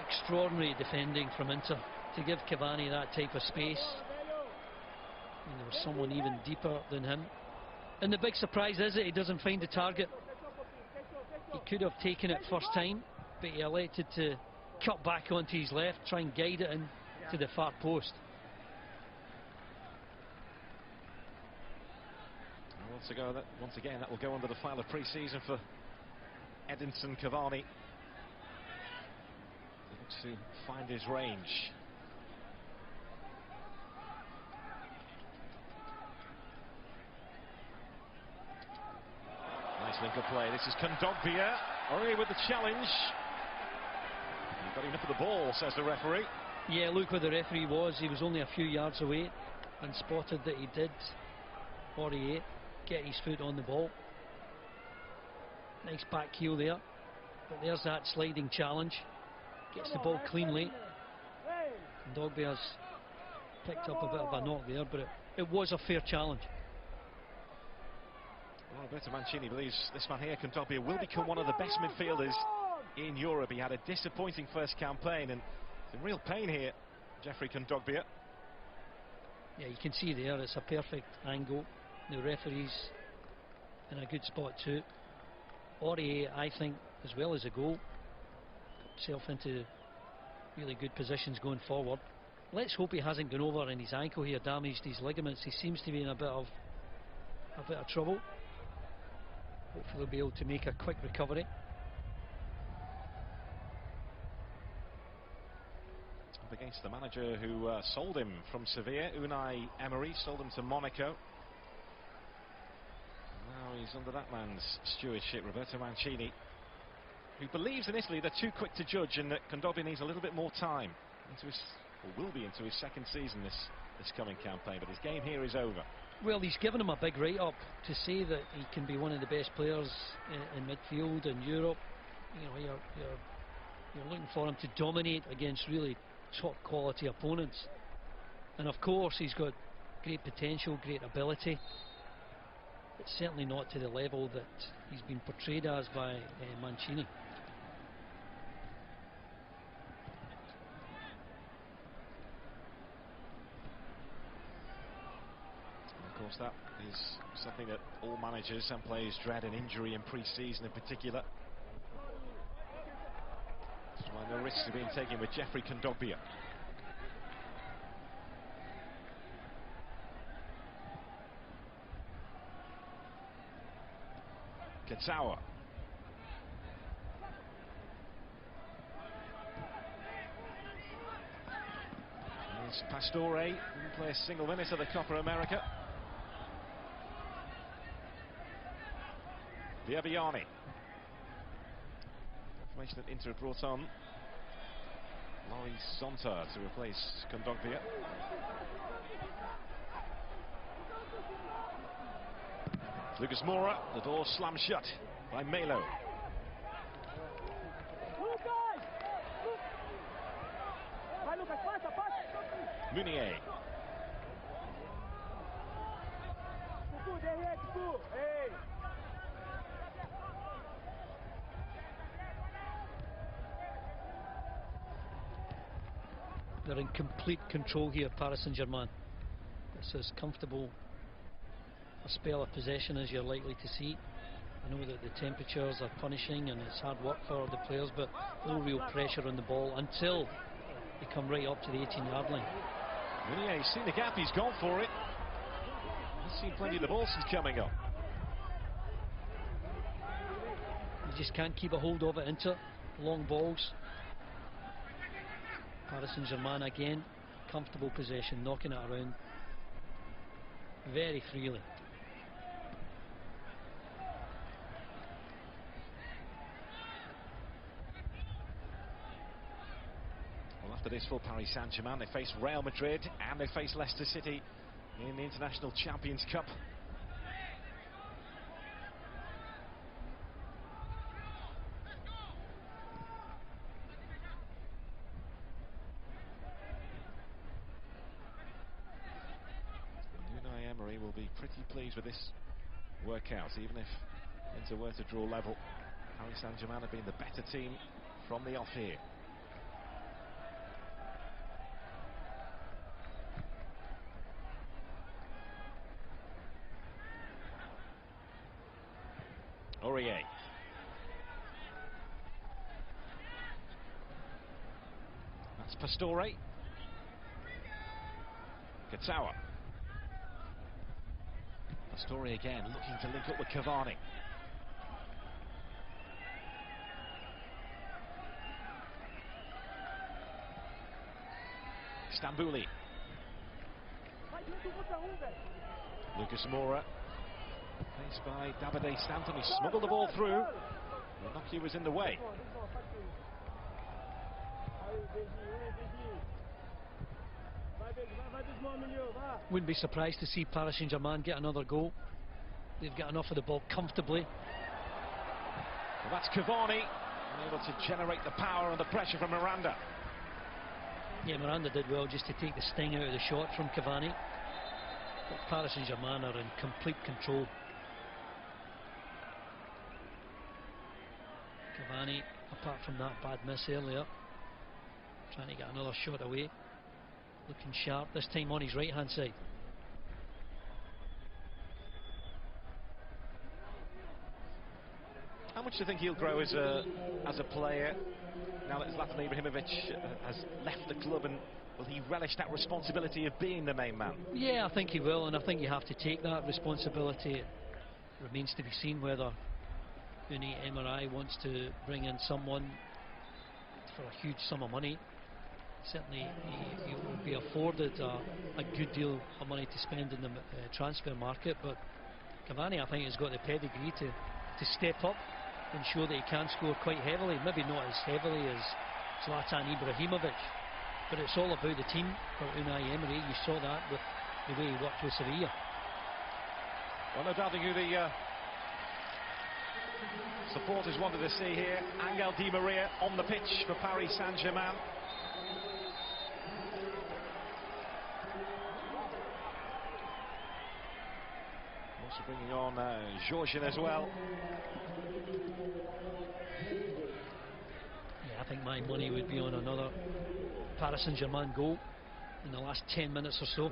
Extraordinary defending from Inter to give Cavani that type of space. And there was someone even deeper than him. And the big surprise is that he doesn't find the target. He could have taken it first time, but he elected to cut back onto his left, try and guide it in to the far post. Once again, that will go under the file of pre-season for Edinson Cavani. He looks to find his range. Nice link-up play. This is Kondogbia. Ori with the challenge. You've got enough of the ball, says the referee. Yeah, look where the referee was. He was only a few yards away and spotted that he did, Ori, get his foot on the ball. Nice back heel there. But there's that sliding challenge. Gets the ball cleanly. Kondogbia's picked up a bit of a knock there, but it was a fair challenge. Well, Roberto Mancini believes this man here, Kondogbia, will become one of the best midfielders in Europe. He had a disappointing first campaign and in real pain here, Jeffrey Kondogbia. Yeah, you can see there, it's a perfect angle. The referee's in a good spot too. Ori, I think, as well as a goal, got himself into really good positions going forward. Let's hope he hasn't gone over in his ankle here, damaged his ligaments. He seems to be in a bit of trouble. Hopefully he'll be able to make a quick recovery. Up against the manager who sold him from Sevilla, Unai Emery, sold him to Monaco. Now he's under that man's stewardship, Roberto Mancini, who believes in Italy they're too quick to judge and that Kondogbia needs a little bit more time into his, or will be into his second season this coming campaign, but his game here is over. Well, he's given him a big write-up to say that he can be one of the best players in midfield in Europe. You know, you're looking for him to dominate against really top quality opponents, and of course he's got great potential, great ability. It's certainly not to the level that he's been portrayed as by Mancini. And of course that is something that all managers and players dread, an injury in pre-season in particular. That's why no risks are being taken with Jeffrey Kondogbia. Katsawa. Here's Pastore, didn't play a single minute of the Copa America. Biabiani. Information that Inter brought on Laurie Zonta to replace Kondogbia. Lucas Moura, the door slammed shut by Melo. Munier. They're in complete control here, Paris Saint-Germain. It's as comfortable a spell of possession as you're likely to see. I know that the temperatures are punishing and it's hard work for the players, but no real pressure on the ball until they come right up to the 18-yard line. Munier, he's seen the gap, he's gone for it. He's seen plenty of the ball since coming up. You just can't keep a hold of it, Inter. Long balls. Paris Saint-Germain again, comfortable possession, knocking it around very freely. Well, after this for Paris Saint-Germain, they face Real Madrid and they face Leicester City in the International Champions Cup. pleased with this workout, even if Inter were to draw level. Paris Saint-Germain have been the better team from the off here. Aurier. That's Pastore. Katawa. Pastore again, looking to link up with Cavani. Stambouli. Lucas Moura. Faced by Davide Stanton. He smuggled the ball through. Ranocchia was in the way. Wouldn't be surprised to see Paris Saint-Germain get another goal. They've got enough of the ball comfortably. Well, that's Cavani, able to generate the power and the pressure from Miranda. Yeah, Miranda did well just to take the sting out of the shot from Cavani. But Paris Saint-Germain are in complete control. Cavani, apart from that bad miss earlier, trying to get another shot away. Looking sharp, this time on his right hand side. How much do you think he'll grow as a player now that Zlatan Ibrahimovic has left the club, and will he relish that responsibility of being the main man? Yeah, I think he will, and I think you have to take that responsibility. It remains to be seen whether Unai Emery wants to bring in someone for a huge sum of money. Certainly he will be afforded a good deal of money to spend in the transfer market, but Cavani, I think, has got the pedigree to step up and show that he can score quite heavily. Maybe not as heavily as Zlatan Ibrahimovic, but it's all about the team for Unai Emery. You saw that with the way he worked with Sevilla. Well, no doubting who the supporters wanted to see here. Angel Di Maria on the pitch for Paris Saint-Germain. Also bringing on Georgian as well. Yeah, I think my money would be on another Paris Saint-Germain goal in the last 10 minutes or so.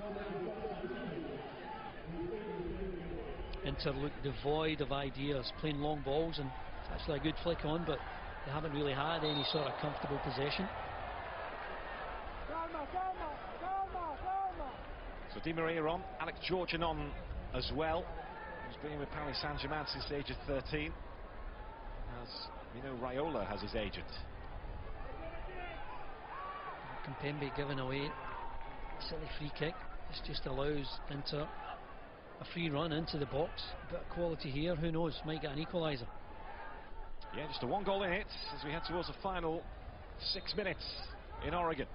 Inter look devoid of ideas, playing long balls, and it's actually a good flick on, but they haven't really had any sort of comfortable possession. So Di Maria on, Alex Georgian on as well, who's been with Paris Saint-Germain since the age of 13. As you know, Raiola has his agent. Kimpembe giving away a silly free kick. This just allows Inter a free run into the box. A bit of quality here, who knows, might get an equaliser. Yeah, just a one goal in it as we head towards the final 6 minutes in Oregon.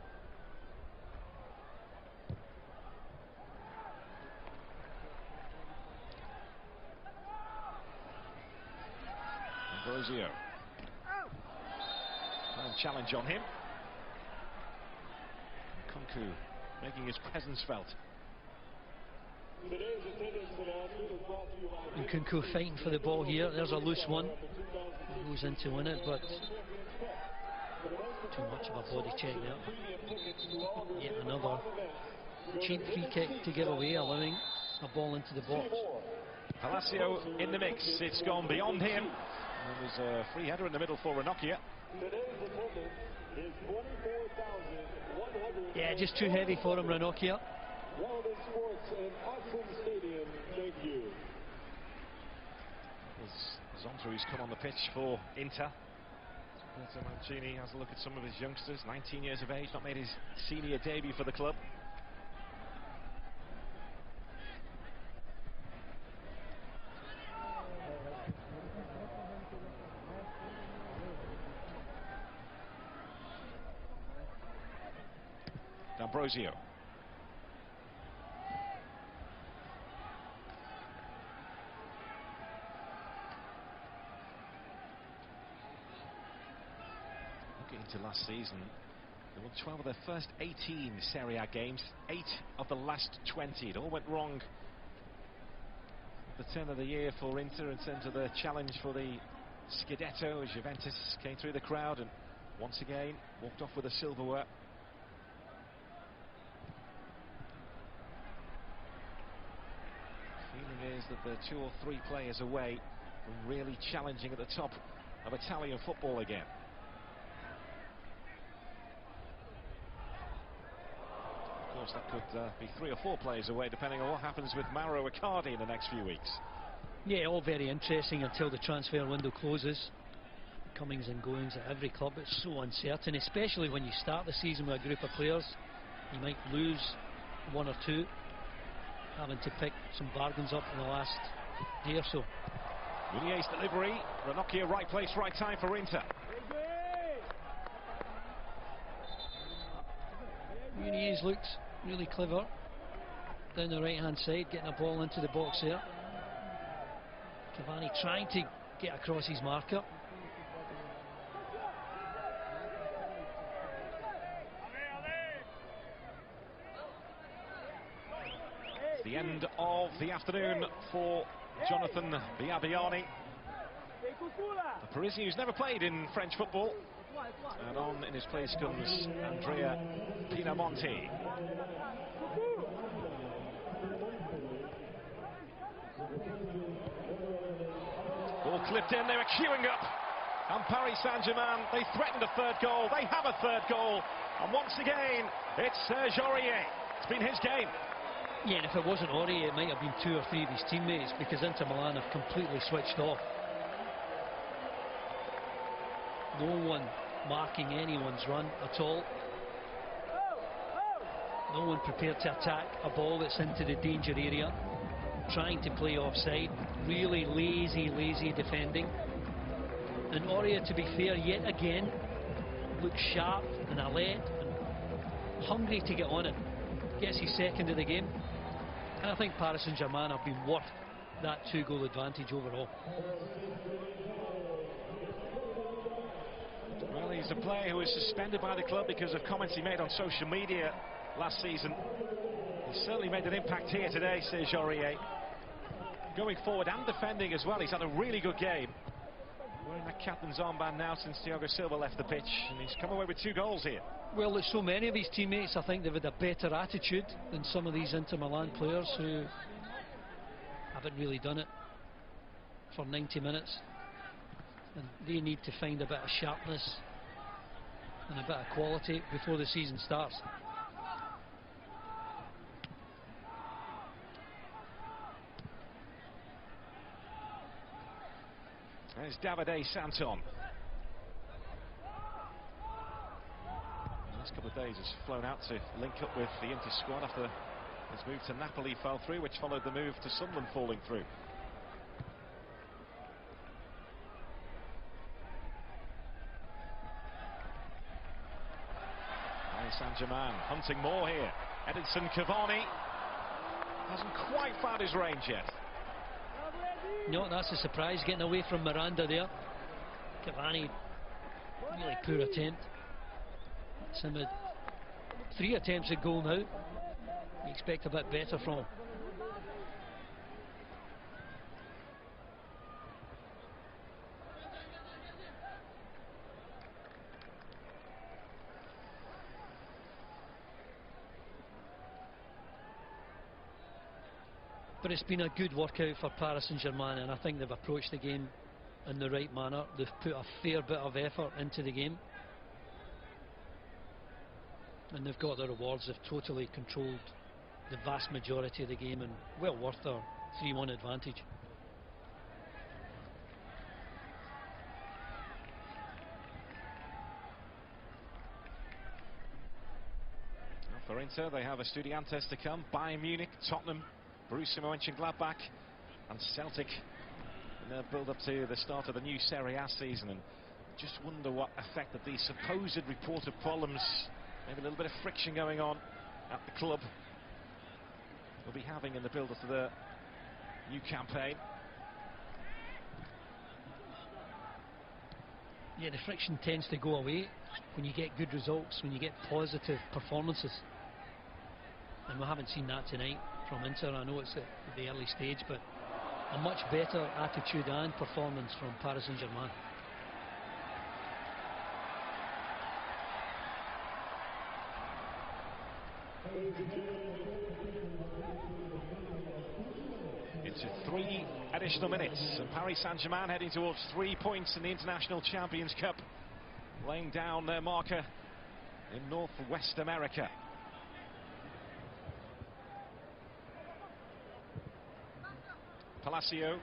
Ambrosio. And challenge on him. Kunku making his presence felt. And Kunku fighting for the ball here. There's a loose one. He goes in to win it, but too much of a body check there. Yet another cheap free kick to give away, allowing a ball into the box. Palacio in the mix. It's gone beyond him. And there's a free header in the middle for Ranocchia. Yeah, just too heavy for him, Ranocchia. Zonta, who's come on the pitch for Inter. Roberto Mancini has a look at some of his youngsters, 19 years of age, not made his senior debut for the club. D'Ambrosio. Looking into last season, they won 12 of their first 18 Serie A games, 8 of the last 20. It all went wrong the turn of the year for Inter in terms of the challenge for the Scudetto, as Juventus came through the crowd and once again walked off with the silverware. The feeling is that they're 2 or 3 players away from really challenging at the top of Italian football again. Of course, that could be 3 or 4 players away, depending on what happens with Mauro Icardi in the next few weeks. Yeah, all very interesting until the transfer window closes. Comings and goings at every club. It's so uncertain, especially when you start the season with a group of players. You might lose 1 or 2, having to pick some bargains up in the last day or so. Munier's delivery, Ranocchia, right place, right time for Inter. Munier's looked really clever down the right hand side, getting a ball into the box there. Cavani trying to get across his marker. It's the end of the afternoon for Jonathan Biabiani. The Parisian who's never played in French football. And on in his place comes Andrea Pinamonti. Ball clipped in, they were queuing up. And Paris Saint-Germain, they threatened a 3rd goal. They have a 3rd goal. And once again, it's Serge Aurier. It's been his game. Yeah, and if it wasn't Aurier, it might have been 2 or 3 of his teammates, because Inter Milan have completely switched off. No one marking anyone's run at all. No one prepared to attack a ball that's into the danger area, trying to play offside. Really lazy defending. And Aurier, to be fair, yet again looks sharp and alert and hungry to get on it. Gets his 2nd of the game, and I think Paris Saint-Germain have been worth that 2-goal advantage overall. Well, he's a player who was suspended by the club because of comments he made on social media last season. He's certainly made an impact here today, Serge Aurier. Going forward and defending as well, he's had a really good game. Wearing that captain's armband now since Thiago Silva left the pitch, and he's come away with 2 goals here. Well, there's so many of his teammates, I think they've had a better attitude than some of these Inter Milan players who haven't really done it for 90 minutes. And they need to find a bit of sharpness and a bit of quality before the season starts. There's Davide Santon. The last couple of days has flown out to link up with the Inter squad after his move to Napoli fell through, which followed the move to Sunderland falling through. Paris Saint-Germain hunting more here. Edinson Cavani hasn't quite found his range yet. No, that's a surprise, getting away from Miranda there. Cavani, really poor attempt. Some 3 attempts at goal now. You expect a bit better from him. But it's been a good workout for Paris Saint-Germain, and I think they've approached the game in the right manner. They've put a fair bit of effort into the game, and they've got their rewards. They've totally controlled the vast majority of the game, and well worth their 3-1 advantage. Well, for Inter, they have Estudiantes to come, Bayern Munich, Tottenham, Borussia Mönchengladbach and Celtic in their build-up to the start of the new Serie A season. And just wonder what effect that these supposed reported problems, maybe a little bit of friction going on at the club, will be having in the build-up to the new campaign. Yeah, the friction tends to go away when you get good results, when you get positive performances. And we haven't seen that tonight from Inter. I know it's at the early stage, but a much better attitude and performance from Paris Saint-Germain. Into 3 additional minutes, and Paris Saint-Germain heading towards 3 points in the International Champions Cup, laying down their marker in Northwest America. Palacio.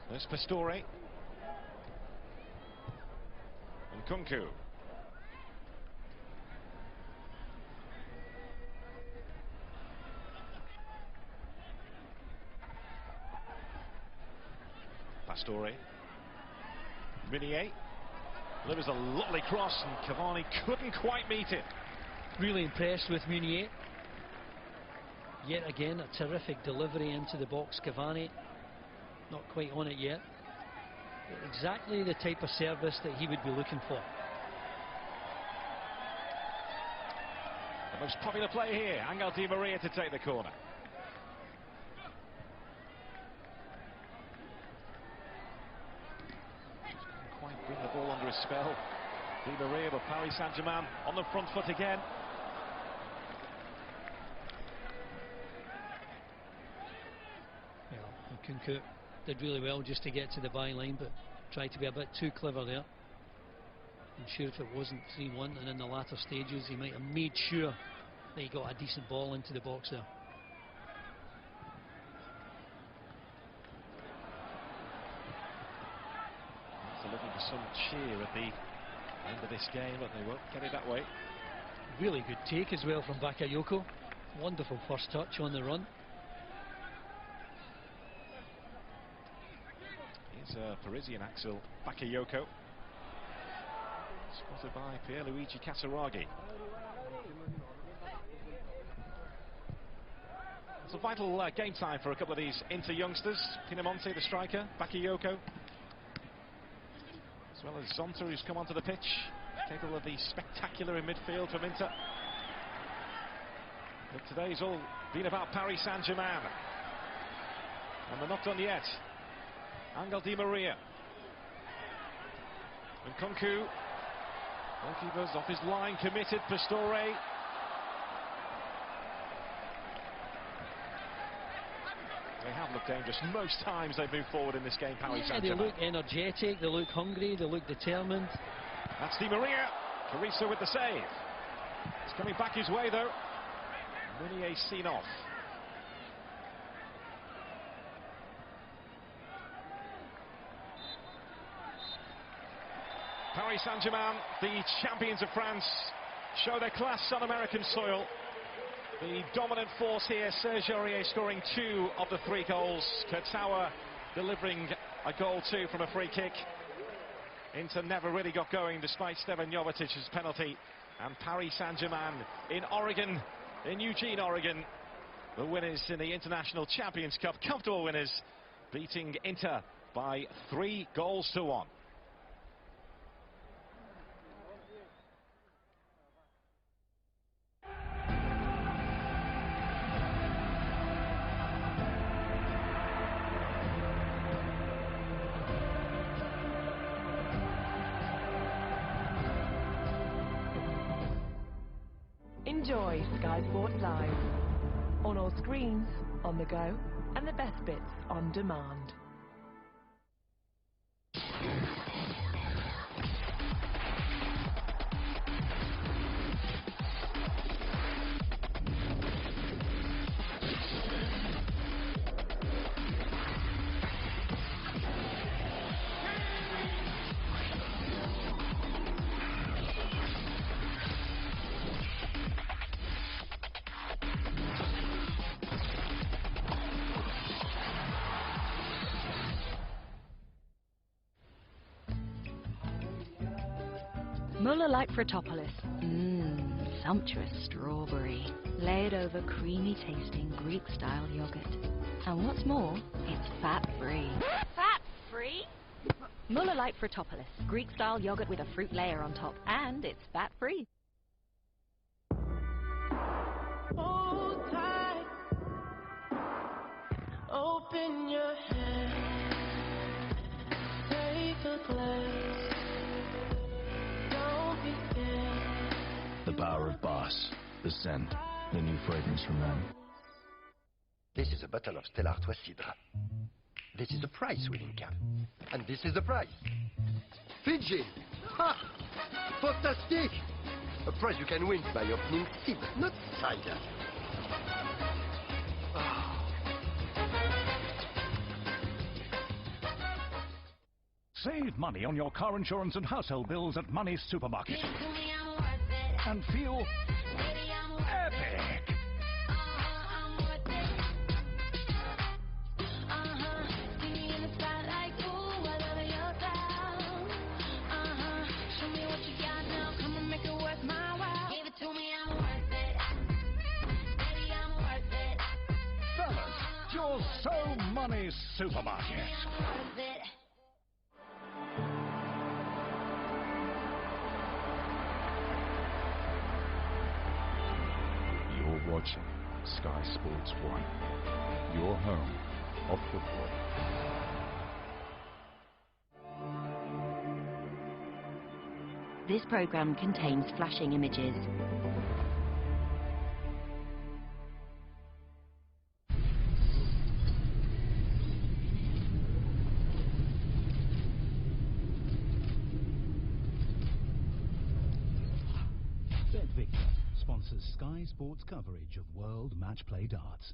There's Pastore. And Kunku. Pastore. Meunier. There was a lovely cross and Cavani couldn't quite meet it. Really impressed with Meunier. Yet again, a terrific delivery into the box. Cavani not quite on it yet. But exactly the type of service that he would be looking for. The most popular play here, Angel Di Maria to take the corner. Couldn't quite bring the ball under his spell. Di Maria, but Paris Saint-Germain on the front foot again. Yeah, Kunku did really well just to get to the byline, but tried to be a bit too clever there. I'm sure if it wasn't 3-1 and in the latter stages, he might have made sure that he got a decent ball into the box there. So looking for some cheer at the end of this game, but they won't get it that way. Really good take as well from Bakayoko. Wonderful first touch on the run. Here's Parisian Axel Bakayoko, spotted by Pierluigi Casaraghi. It's a vital game time for a couple of these Inter youngsters. Pinamonti, the striker, Bakayoko, as well as Zonta, who's come onto the pitch, capable of the spectacular in midfield from Inter. But today's all been about Paris Saint-Germain, and they're not done yet. Angel Di Maria. And Kunku. Goalkeeper's off his line, committed. Pastore. They have looked dangerous most times they've moved forward in this game, Paris Saint-Germain. They look energetic, they look hungry, they look determined. That's Di Maria. Carrizo with the save. It's coming back his way though. Meunier seen off. Paris Saint-Germain, the champions of France, show their class on American soil. The dominant force here, Serge Aurier scoring 2 of the 3 goals. Kurzawa delivering a goal too from a free kick. Inter never really got going despite Stevan Jovetic's penalty. And Paris Saint-Germain in Oregon, in Eugene, Oregon, the winners in the International Champions Cup, comfortable winners, beating Inter by 3-1. Enjoy Sky Sports Live. On all screens, on the go, and the best bits on demand. Muller Light Fritopolis. Sumptuous strawberry. Layered over creamy tasting Greek-style yogurt. And what's more, it's fat-free. Fat-free? Muller Light Fruitopolis, Greek-style yogurt with a fruit layer on top, and it's fat-free. Hold tight, open your head, take a glance, don't be scared. The power of Boss. The scent. The new fragrance from them. This is a bottle of Stella Artois Cidre. This is the price, winning cap. And this is the price. Fiji! Ha! Fantastic! A prize you can win by opening cidre, not cider. Save money on your car insurance and household bills at Money's Supermarket. And feel epic. Fellas, you're so Money's Supermarket. You're watching Sky Sports 1, your home of football. This program contains flashing images. Victor sponsors Sky Sports coverage of World Match Play Darts.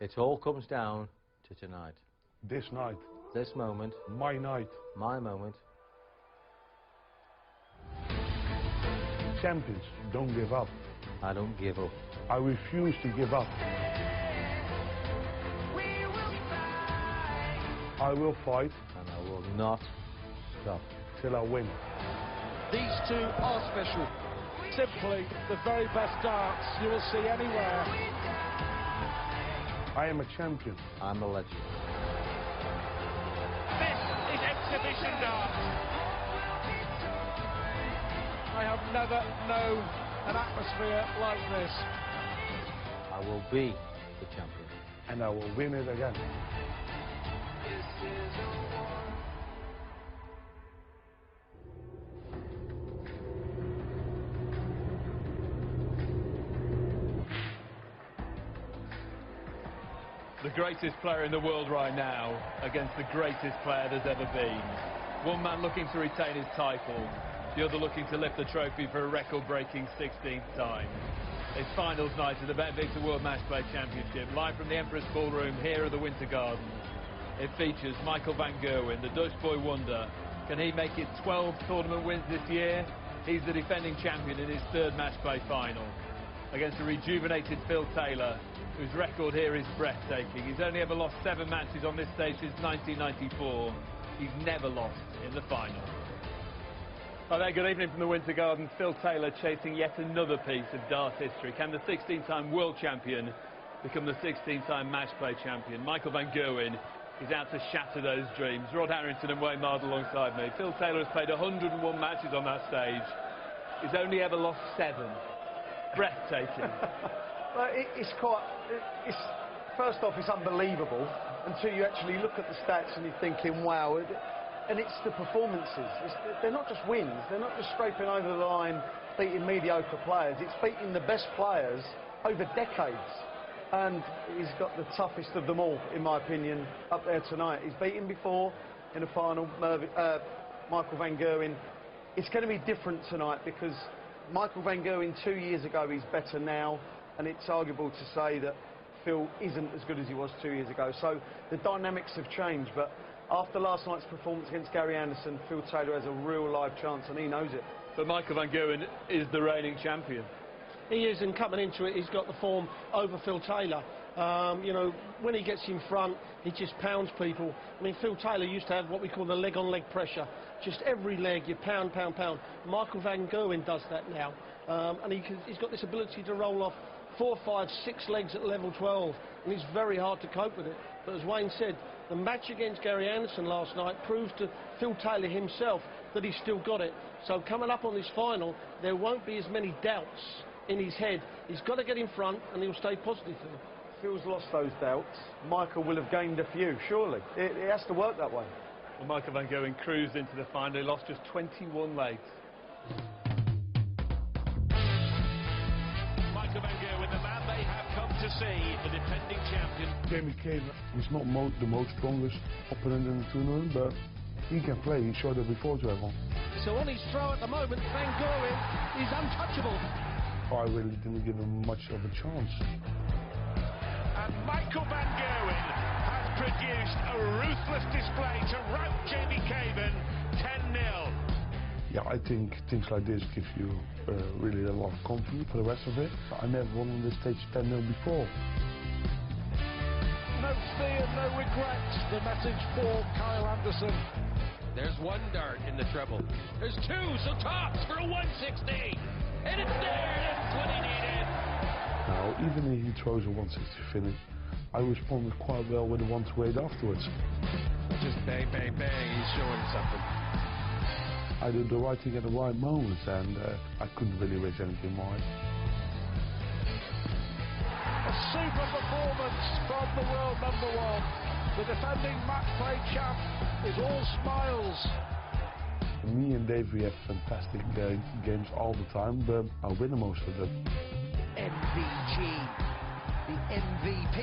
It all comes down to tonight. This night. This moment. My night. My moment. Champions don't give up. I don't give up. I refuse to give up. I will fight. And I will not stop. Till I win. These two are special. Simply the very best darts you will see anywhere. I am a champion. I'm a legend. This is exhibition darts. I have never known an atmosphere like this. I will be the champion. And I will win it again. The greatest player in the world right now against the greatest player there's ever been. One man looking to retain his title, the other looking to lift the trophy for a record-breaking 16th time. It's finals night of the BetVictor World Match Play Championship, live from the Emperor's Ballroom here at the Winter Gardens. It features Michael van Gerwen, the Dutch boy wonder. Can he make it 12 tournament wins this year? He's the defending champion in his third match play final. Against a rejuvenated Phil Taylor, whose record here is breathtaking. He's only ever lost 7 matches on this stage since 1994. He's never lost in the final. Hi there, good evening from the Winter Gardens. Phil Taylor chasing yet another piece of dart history. Can the 16-time world champion become the 16-time match play champion? Michael van Gerwen is out to shatter those dreams. Rod Harrington and Wayne Mard alongside me. Phil Taylor has played 101 matches on that stage. He's only ever lost 7. Breathtaking. Well, first off, it's unbelievable until you actually look at the stats and you're thinking, wow. And it's the performances. They're not just wins. They're not just scraping over the line, beating mediocre players. It's beating the best players over decades. And he's got the toughest of them all, in my opinion, up there tonight. He's beaten before in the final, Michael van Gerwen. It's going to be different tonight because Michael van Gerwen 2 years ago, he's better now. And it's arguable to say that Phil isn't as good as he was 2 years ago. So the dynamics have changed. But After last night's performance against Gary Anderson, Phil Taylor has a real live chance, and he knows it. But Michael Van Gerwen is the reigning champion. He is, and coming into it, he's got the form over Phil Taylor. You know, when he gets in front, he just pounds people. I mean, Phil Taylor used to have what we call the leg-on-leg pressure. Just every leg, you pound, pound, pound. Michael Van Gerwen does that now. And he's got this ability to roll off 4, 5, 6 legs at level 12, and it's very hard to cope with it. But as Wayne said, the match against Gary Anderson last night proves to Phil Taylor himself that he's still got it. So coming up on this final, there won't be as many doubts in his head. He's got to get in front, and he'll stay positive. Phil's lost those doubts. Michael will have gained a few, surely. It has to work that way. Well, Michael Van Gerwen cruised into the final. He lost just 21 legs. Michael Van Gerwen, the man they have come to see, the defending champion. Jamie Caven is not the most strongest opponent in the tournament, but he can play. He showed it before to everyone. So on his throw at the moment, Van Gerwen is untouchable. I really didn't give him much of a chance. And Michael Van Gerwen has produced a ruthless display to rout Jamie Caven 10-0. Yeah, I think things like this give you really a lot of confidence for the rest of it. I never won on this stage 10-0 before. No fear, no regrets. The message for Kyle Anderson. There's one dart in the treble. There's 2, so tops for a 160. And it's there. That's what he needed. Now, even if he throws a 160 finish, I responded quite well with a 128 afterwards. Just bang, bang, bang. He's showing something. I did the right thing at the right moment, and I couldn't really wish anything more. A super performance from the world #1. The defending match play champ is all smiles. Me and Dave, we have fantastic games all the time, but I win most of them. MVG, the MVP.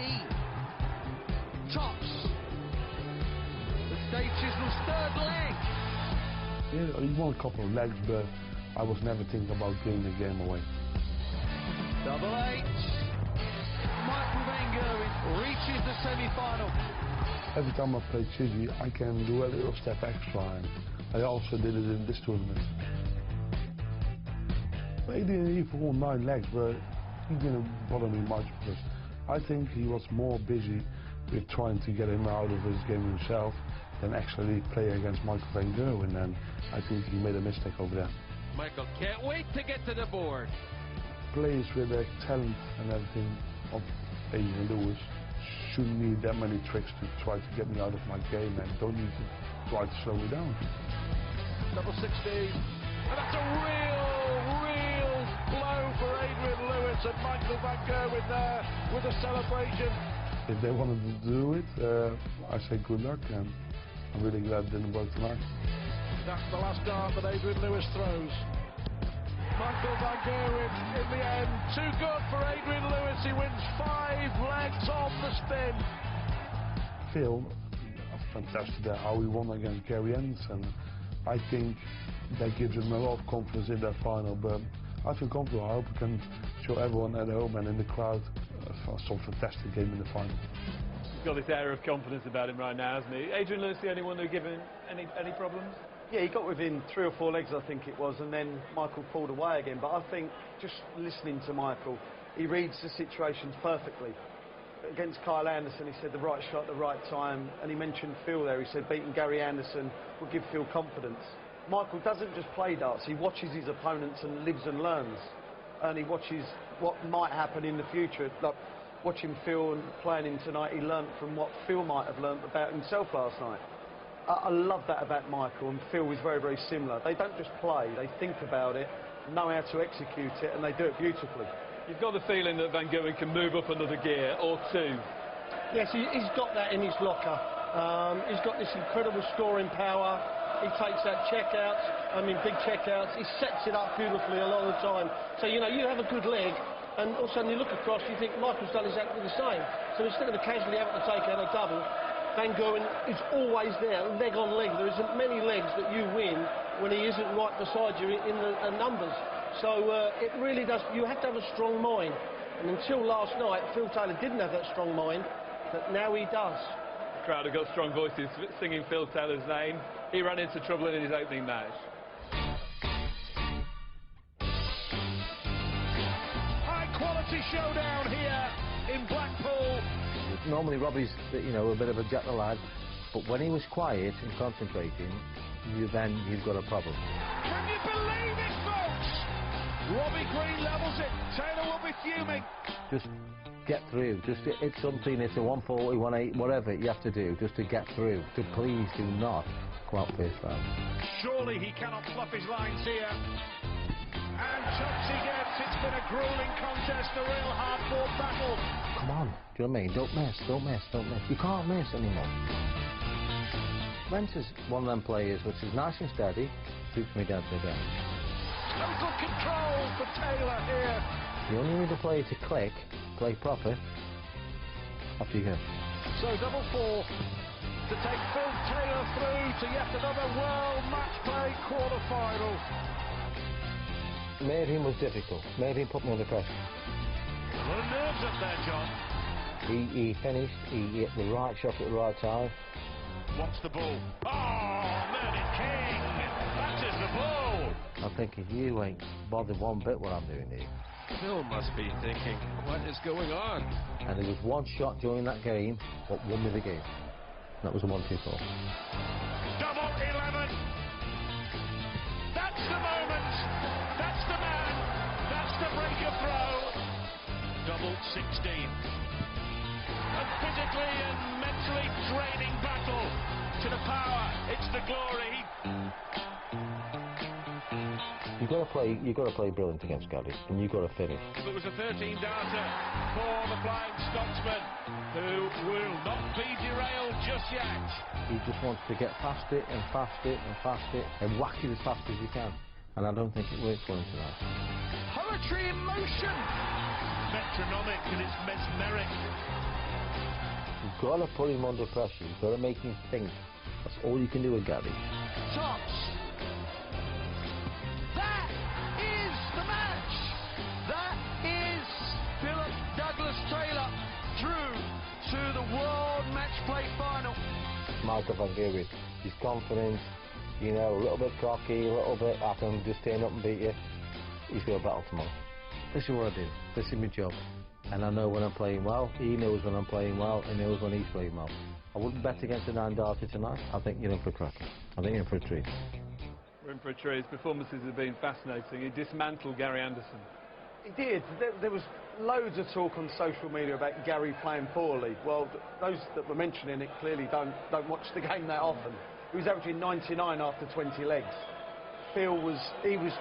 Tops. The Dave Chisnell's third leg. Yeah, he won a couple of legs, but I was never thinking about giving the game away. Double H. Michael Van Gerwen reaches the semi-final. Every time I play Chizzy, I can do a little step extra, and I also did it in this tournament. He didn't even won 9 legs, but he didn't bother me much because I think he was more busy with trying to get him out of his game himself than actually play against Michael Van Gerwen, and I think he made a mistake over there. Michael can't wait to get to the board. Players with the talent and everything of Adrian Lewis shouldn't need that many tricks to try to get me out of my game, and don't need to try to slow me down. Double 16, and that's a real blow for Adrian Lewis, and Michael Van Gerwen there with a celebration. If they wanted to do it, I say good luck, and I'm really glad it didn't work tonight. That's the last dart that Adrian Lewis throws. Michael Van Gerwen, in the end, too good for Adrian Lewis. He wins 5 legs on the spin. Phil, fantastic how he won against Gary Anderson. I think that gives him a lot of confidence in that final, but I feel comfortable. I hope we can show everyone at home and in the crowd some fantastic game in the final. He's got this air of confidence about him right now, hasn't he? Adrian Lewis, the only one who given any problems? Yeah, he got within 3 or 4 legs, I think it was, and then Michael pulled away again. But I think, just listening to Michael, he reads the situations perfectly. Against Kyle Anderson, he said the right shot at the right time, and he mentioned Phil there. He said beating Gary Anderson would give Phil confidence. Michael doesn't just play darts, he watches his opponents and lives and learns. And he watches what might happen in the future. Like watching Phil and playing him tonight, he learnt from what Phil might have learnt about himself last night. I love that about Michael, and Phil is very, very similar. They don't just play, they think about it, know how to execute it, and they do it beautifully. You've got the feeling that Van Gerwen can move up another gear or 2. Yes, he's got that in his locker. He's got this incredible scoring power. He takes out checkouts, big checkouts. He sets it up beautifully a lot of the time. So, you know, you have a good leg, and all of a sudden you look across, you think Michael's done exactly the same. So instead of casually having to take out a double, Van Gerwen is always there, leg on leg. There isn't many legs that you win when he isn't right beside you in the numbers. So it really does, you have to have a strong mind. And until last night, Phil Taylor didn't have that strong mind, but now he does. crowd have got strong voices singing Phil Taylor's name. He ran into trouble in his opening match. High quality showdown here in Blackpool. Normally Robbie's, you know, a bit of a gentle lad, but when he was quiet and concentrating, you've got a problem. Can you believe it, folks? Robbie Green levels it. Taylor will be fuming. Just get through. Just it's something. It's a 140, 180, whatever you have to do just to get through. So please do not go out first round. Surely he cannot fluff his lines here. And chops he gets. It's been a grueling contest, a real hard-fought battle. Come on, do you know what I mean? Don't miss, don't miss, don't miss. You can't miss anymore. Wentz is one of them players which is nice and steady, suits me down to the ground. Total control for Taylor here. You only need a player to click, play proper, off you go. So double four to take Phil Taylor through to yet another World Match Play quarter-final. Made him was difficult. Made him put me under pressure. A lot of nerves up there, John. He finished, he hit the right shot at the right time. Wants the ball. Oh, Mervyn King! That is the ball! I'm thinking, you ain't bothered one bit what I'm doing here. Phil must be thinking, what is going on? And there was one shot during that game that won me the game. That was a 1-2-4. Double 11! That's the moment! That's the man! That's the breaker throw! Double 16. A physically and mentally draining battle to the power. It's the glory. You've got to play brilliant against Gary, and you've got to finish. It was a 13-darter for the Flying Scotsman, who will not be derailed just yet. He just wants to get faster and faster and faster and whack it as fast as he can. And I don't think it works for him tonight. Poetry in motion! Metronomic and it's mesmeric. You've got to put him under pressure. You've got to make him think. That's all you can do with Gary. Tops! That is the match! That is Philip Douglas Taylor through to the World Match Play final. Michael Van Gerwen, he's confident, you know, a little bit cocky, a little bit, I can just turn up and beat you. He's got a battle tomorrow. This is what I do. This is my job. And I know when I'm playing well. He knows when I'm playing well. He knows when he's playing well. I wouldn't bet against a 9-darter tonight. I think you're in for a cracker. I think you're in for a treat. We're in for a treat. His performances have been fascinating. He dismantled Gary Anderson. He did. There was loads of talk on social media about Gary playing poorly. Well, those that were mentioning it clearly don't watch the game that often. He was averaging 99 after 20 legs. Phil was,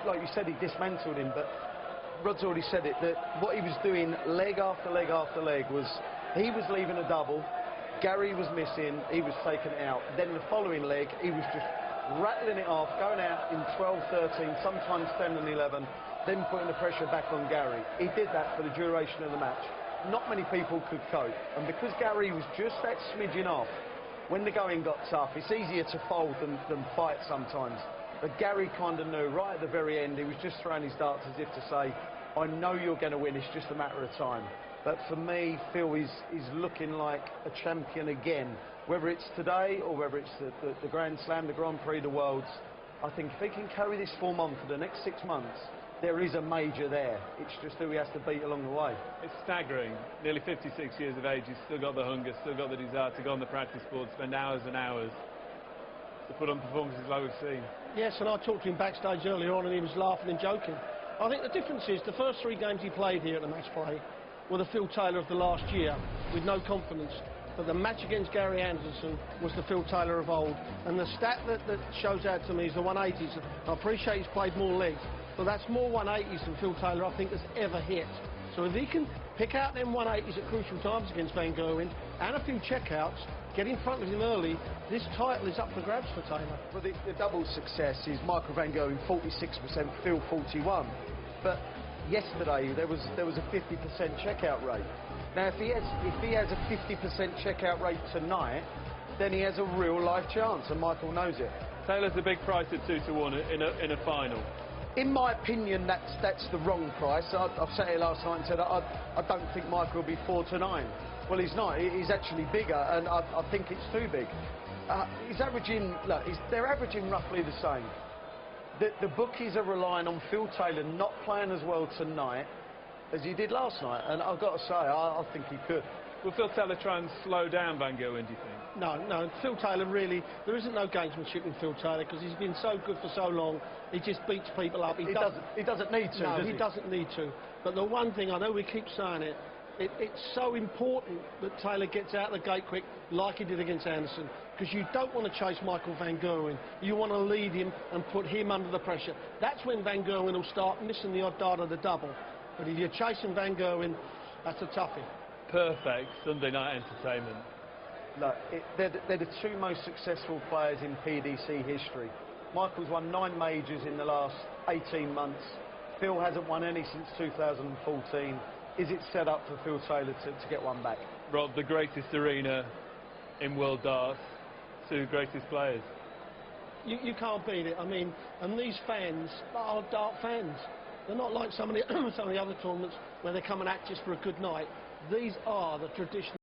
like you said, he dismantled him, but Rod's already said it, that what he was doing leg after leg after leg was, he was leaving a double, Gary was missing, he was taking it out. Then the following leg, he was just rattling it off, going out in 12, 13, sometimes 10 and 11, then putting the pressure back on Gary. He did that for the duration of the match. Not many people could cope, and because Gary was just that smidgen off, when the going got tough, it's easier to fold than fight sometimes. But Gary kind of knew right at the very end, he was just throwing his darts as if to say, I know you're going to win, it's just a matter of time. But for me, Phil is looking like a champion again. Whether it's today or whether it's the Grand Slam, the Grand Prix, the Worlds, I think if he can carry this form on for the next 6 months, there is a major there. It's just who he has to beat along the way. It's staggering. Nearly 56 years of age, he's still got the hunger, still got the desire to go on the practice board, spend hours and hours to put on performances like we've seen. Yes, and I talked to him backstage earlier on and he was laughing and joking. I think the difference is the first 3 games he played here at the match play were the Phil Taylor of the last year with no confidence. But the match against Gary Anderson was the Phil Taylor of old. And the stat that shows out to me is the 180s. I appreciate he's played more legs, but that's more 180s than Phil Taylor I think has ever hit. So if he can pick out them 180s at crucial times against Van Gerwen and a few checkouts, get in front of him early, this title is up for grabs for Taylor. Well, the double success is Michael Van Gerwen 46%, Phil 41. But yesterday there was a 50% checkout rate. Now if he has a 50% checkout rate tonight, then he has a real life chance, and Michael knows it. Taylor's a big price at 2-1 in a final. In my opinion, that's the wrong price. I've sat here last night and said I don't think Michael will be 4-9. Well, he's not. He's actually bigger, and I think it's too big. He's averaging, look, they're averaging roughly the same. The bookies are relying on Phil Taylor not playing as well tonight as he did last night, and I've got to say, I think he could. Will Phil Taylor try and slow down Van Gerwen, do you think? No, Phil Taylor really, there isn't no gamesmanship in Phil Taylor because he's been so good for so long, he just beats people up. He doesn't need to, no, does he? He doesn't need to. But the one thing, I know we keep saying it, it's so important that Taylor gets out the gate quick like he did against Anderson, because you don't want to chase Michael Van Gerwen. You want to lead him and put him under the pressure. That's when Van Gerwen will start missing the odd dart of the double. But if you're chasing Van Gerwen, that's a toughie. Perfect Sunday night entertainment. Look, they're the two most successful players in PDC history. Michael's won 9 majors in the last 18 months. Phil hasn't won any since 2014. Is it set up for Phil Taylor to get one back? Rob, the greatest arena in world darts, 2 greatest players. You can't beat it. I mean, and these fans are dart fans. They're not like some of the other tournaments where they come and act just for a good night. These are the traditional